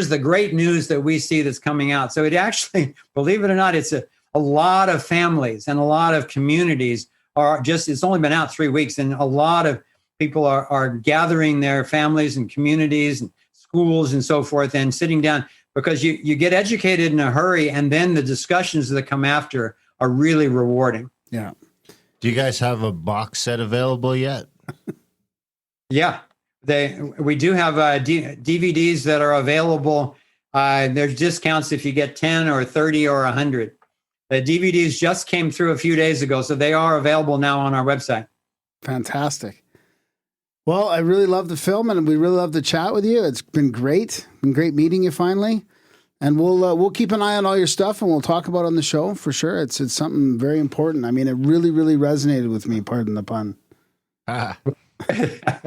the great news that we see that's coming out. So it actually, believe it or not, it's a lot of families and a lot of communities it's only been out 3 weeks, and a lot of people are gathering their families and communities and schools and so forth and sitting down, because you get educated in a hurry, and then the discussions that come after are really rewarding. Yeah. Do you guys have a box set available yet? Yeah, we do have DVDs that are available. There's discounts if you get 10 or 30 or 100. The DVDs just came through a few days ago, so they are available now on our website. Fantastic. Well, I really love the film, and we really love to chat with you. It's been great. Been great meeting you finally. And we'll keep an eye on all your stuff, and we'll talk about it on the show for sure. It's something very important. I mean, it really, really resonated with me, pardon the pun.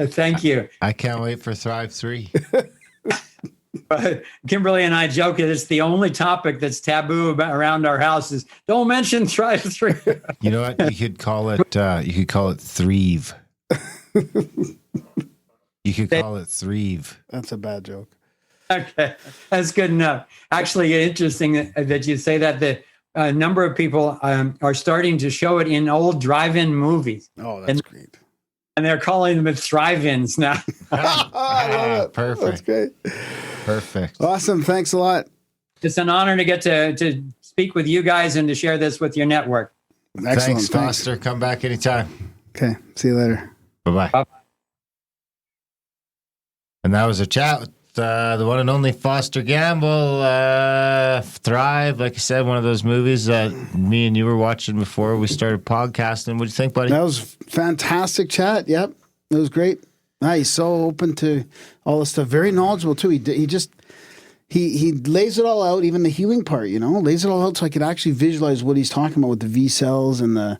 Thank you. I can't wait for Thrive 3. Kimberly and I joke that it's the only topic that's taboo around our houses. Don't mention Thrive 3. You know what? You could call it Thrive. You could call it Thrieve. That's a bad joke. Okay, that's good enough. Actually, interesting that you say that. The number of people are starting to show it in old drive-in movies. Oh, that's great. And they're calling them thrive-ins now. Perfect. That's great. Perfect. Awesome. Thanks a lot. It's an honor to get to speak with you guys and to share this with your network. Excellent. Thanks, Foster. Come back anytime. Okay. See you later. Bye-bye. Bye. And that was a chat with the one and only Foster Gamble. Thrive, like I said, one of those movies that me and you were watching before we started podcasting. What'd you think, buddy? That was fantastic chat. Yep. It was great. He's so open to all this stuff. Very knowledgeable too. He lays it all out, even the healing part, lays it all out so I could actually visualize what he's talking about with the V cells and the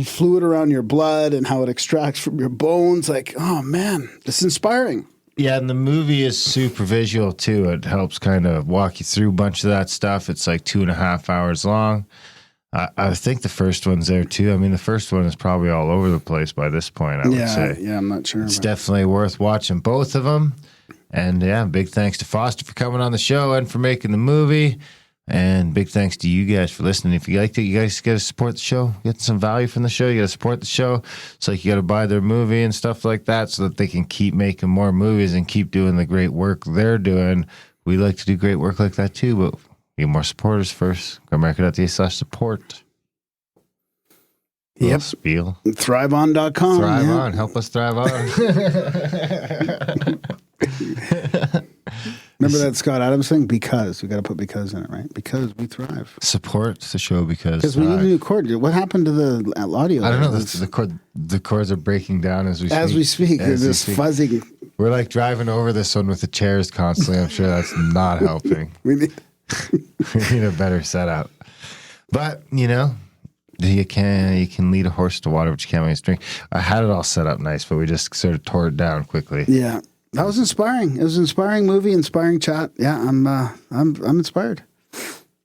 fluid around your blood and how it extracts from your bones. Like, oh man, it's inspiring. Yeah, and the movie is super visual too. It helps kind of walk you through a bunch of that stuff. It's like 2.5 hours long. I think the first one's there too. I mean, the first one is probably all over the place by this point, I would say. Yeah, I'm not sure. It's definitely worth watching both of them. And yeah, big thanks to Foster for coming on the show and for making the movie. And big thanks to you guys for listening. If you liked it, you guys got to support the show. Get some value from the show. You got to support the show. It's like you got to buy their movie and stuff like that so that they can keep making more movies and keep doing the great work they're doing. We like to do great work like that too, but get more supporters first. GoAmerica.ca/support. Yep. Spiel. ThriveOn.com. Thrive on. Help us thrive on. Remember that Scott Adams thing? Because. We got to put because in it, right? Because we thrive. Support the show because we need a new chord. What happened to the audio? I don't know. The chords are breaking down as we speak. As we speak. There's this fuzzing. We're like driving over this one with the chairs constantly. I'm sure that's not helping. We need a better setup. But, you can lead a horse to water, but you can't make it drink. I had it all set up nice, but we just sort of tore it down quickly. Yeah. That was inspiring. It was an inspiring movie, inspiring chat. Yeah, I'm inspired.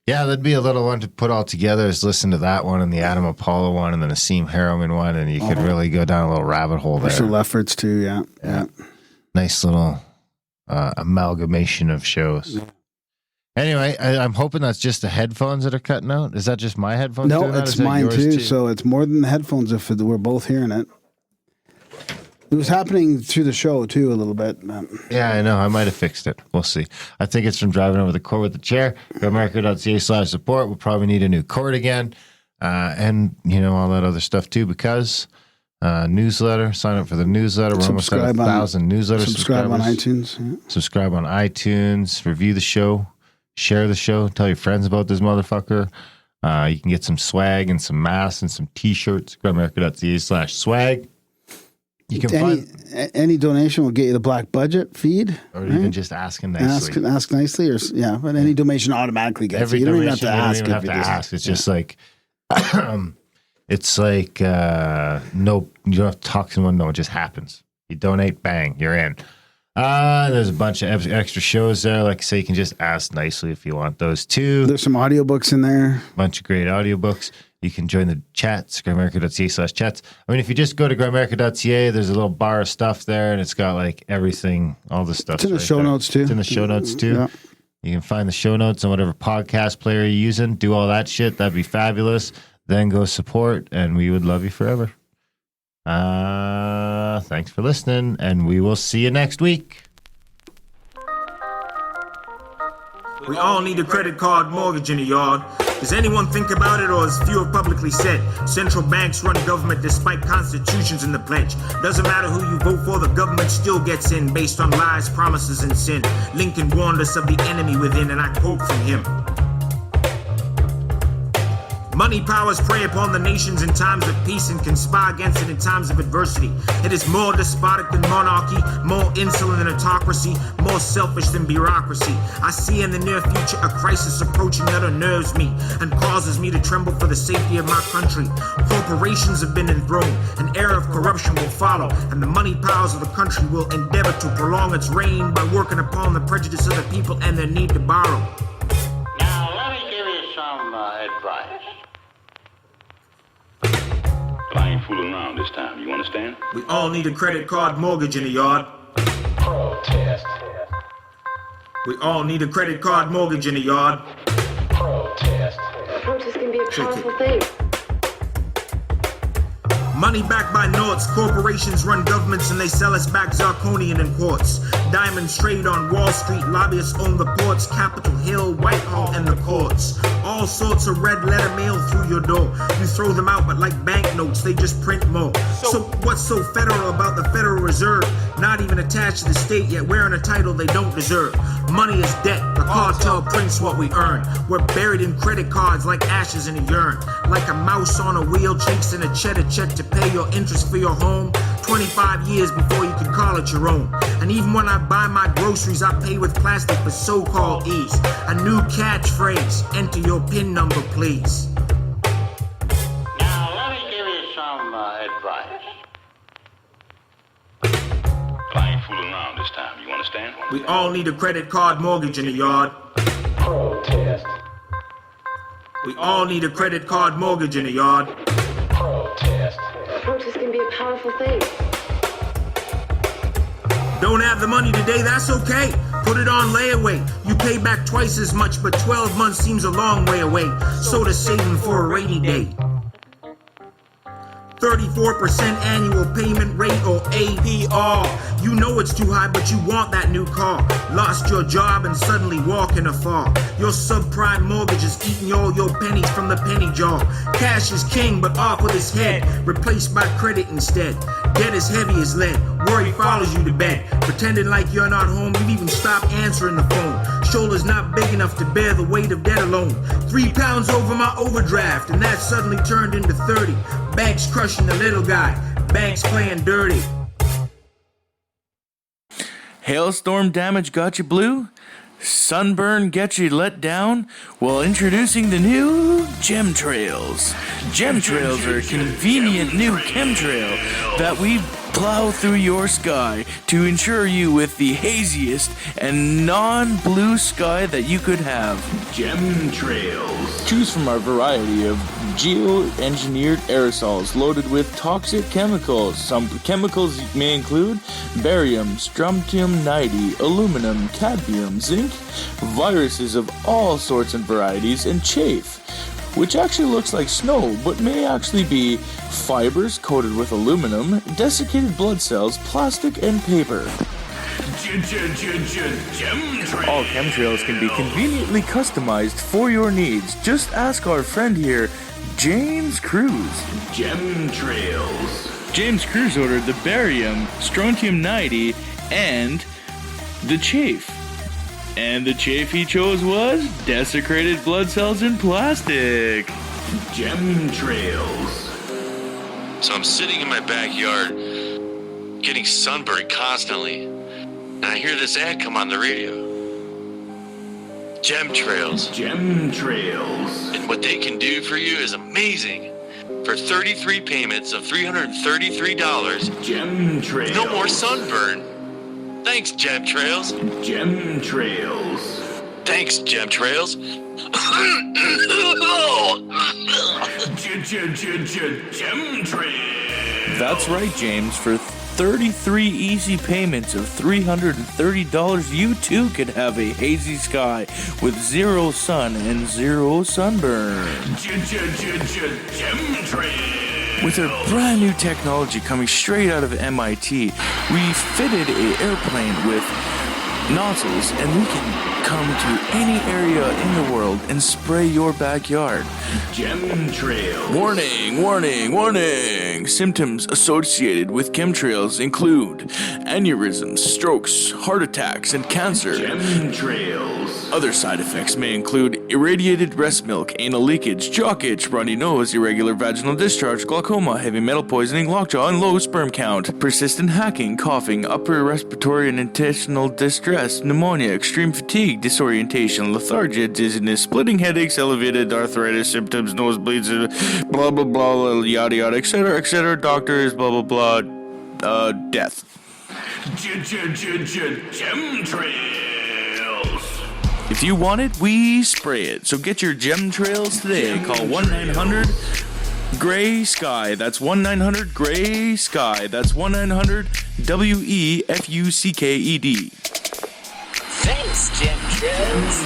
Yeah, that'd be a little one to put all together. Is listen to that one and the Adam Apollo one and the Nassim Harriman one, and you could really go down a little rabbit hole there. Marshall Lefferts too. Yeah. Nice little amalgamation of shows. Yeah. Anyway, I'm hoping that's just the headphones that are cutting out. Is that just my headphones? No, it's mine too. So it's more than the headphones if we're both hearing it. It was happening through the show, too, a little bit. Yeah, I know. I might have fixed it. We'll see. I think it's from driving over the cord with the chair. GoAmerica.ca/support. We'll probably need a new cord again. And, all that other stuff, too, because newsletter. Sign up for the newsletter. We're almost at 1,000 newsletter subscribe on iTunes. Yeah. Subscribe on iTunes. Review the show. Share the show. Tell your friends about this motherfucker. You can get some swag and some masks and some T-shirts. GoAmerica.ca/swag. You can find any donation will get you the Black Budget feed, or even just asking nicely. Ask nicely, but any donation automatically gets every you. You don't even have donation. to ask. You don't even have to ask. It's just like it's like no, you don't have to talk to someone. No, it just happens. You donate, bang, you're in. There's a bunch of extra shows there. Like I say, you can just ask nicely if you want those too. There's some audiobooks in there. A bunch of great audiobooks. You can join the chats, GoAmerica.ca/chats. I mean, if you just go to GoAmerica.ca, there's a little bar of stuff there, and it's got like everything, all the stuff. It's in the show notes too. It's in the show notes too. Yeah. You can find the show notes on whatever podcast player you're using. Do all that shit. That'd be fabulous. Then go support, and we would love you forever. Thanks for listening, and we will see you next week. We all need a credit card mortgage in the yard. Does anyone think about it, or as few have publicly said? Central banks run government despite constitutions in the pledge. Doesn't matter who you vote for, the government still gets in based on lies, promises, and sin. Lincoln warned us of the enemy within, and I quote from him. Money powers prey upon the nations in times of peace and conspire against it in times of adversity. It is more despotic than monarchy, more insolent than autocracy, more selfish than bureaucracy. I see in the near future a crisis approaching that unnerves me and causes me to tremble for the safety of my country. Corporations have been enthroned, an era of corruption will follow, and the money powers of the country will endeavor to prolong its reign by working upon the prejudice of the people and their need to borrow. Now, let me give you some advice. fooling around this time, you understand? We all need a credit card mortgage in the yard. Protest. We all need a credit card mortgage in the yard. Protest. Protest can be a Shake powerful it. thing. Money backed by noughts, corporations run governments and they sell us back zirconian and quartz. Diamonds trade on Wall Street, lobbyists own the ports, Capitol Hill, Whitehall, and the courts. All sorts of red letter mail through your door. You throw them out, but like banknotes, they just print more. So what's so federal about the Federal Reserve? Not even attached to the state, yet wearing a title they don't deserve. Money is debt, the cartel prints what we earn. We're buried in credit cards like ashes in a urn. Like a mouse on a wheel chasing a cheddar check to pay your interest for your home. 25 years before you can call it your own. And even when I buy my groceries, I pay with plastic for so-called ease. A new catchphrase, enter your PIN number, please. Now, let me give you some advice. I ain't fooling around this time, you understand? We all need a credit card mortgage in the yard. Protest. We all need a credit card mortgage in the yard. Protest. Protest can be a powerful thing. Don't have the money today, that's okay. Put it on layaway. You pay back twice as much, but 12 months seems a long way away. So to saving for a rainy day. 34% annual payment rate or APR. You know it's too high, but you want that new car. Lost your job and suddenly walking afar. Your subprime mortgage is eating all your pennies from the penny jar. Cash is king, but off with his head. Replaced by credit instead. Debt is heavy as lead. Worry follows you to bed. Pretending like you're not home, you've even stopped answering the phone. Shoulders not big enough to bear the weight of debt alone. 3 pounds over my overdraft, and that suddenly turned into 30. Banks crushing the little guy. Banks playing dirty. Hailstorm damage got you blue? Sunburn get you let down? Well, introducing the new Chemtrails. Chemtrails are a convenient new chemtrail that we plow through your sky to ensure you with the haziest and non-blue sky that you could have. Chemtrails. Choose from our variety of geo-engineered aerosols loaded with toxic chemicals. Some chemicals may include barium, strontium-90, aluminum, cadmium, zinc, viruses of all sorts and varieties, and chafe, which actually looks like snow, but may actually be fibers coated with aluminum, desiccated blood cells, plastic, and paper. All chemtrails can be conveniently customized for your needs. Just ask our friend here, James Cruz. Chemtrails. James Cruz ordered the barium, strontium-90, and the chafe. And the chafe he chose was desiccated blood cells and plastic. Chemtrails. So I'm sitting in my backyard, getting sunburned constantly, and I hear this ad come on the radio. Chemtrails. Chemtrails. And what they can do for you is amazing. For 33 payments of $333, Chemtrails. no more sunburn. Thanks, Chemtrails. Chemtrails. Thanks, Chemtrails. Chemtrails. That's right, James. For 33 easy payments of $330, you too could have a hazy sky with zero sun and zero sunburn. Chemtrails. With our brand new technology coming straight out of MIT, we fitted an airplane with nozzles, and we can come to any area in the world and spray your backyard. Chemtrails. Warning, warning, warning! Symptoms associated with chemtrails include aneurysms, strokes, heart attacks, and cancer. Chemtrails. Other side effects may include irradiated breast milk, anal leakage, jock itch, runny nose, irregular vaginal discharge, glaucoma, heavy metal poisoning, lockjaw, and low sperm count, persistent hacking, coughing, upper respiratory and intestinal distress, pneumonia, extreme fatigue, disorientation, lethargia, dizziness, splitting headaches, elevated arthritis symptoms, nosebleeds, blah blah blah, yada yada, etc. Doctors, blah blah blah, death. Chemtrails. If you want it, we spray it. So get your Chemtrails today. Call 1-900 Gray Sky. That's 1-900 Gray Sky. That's 1-900-WEFUCKED. Thanks, Jim Trails.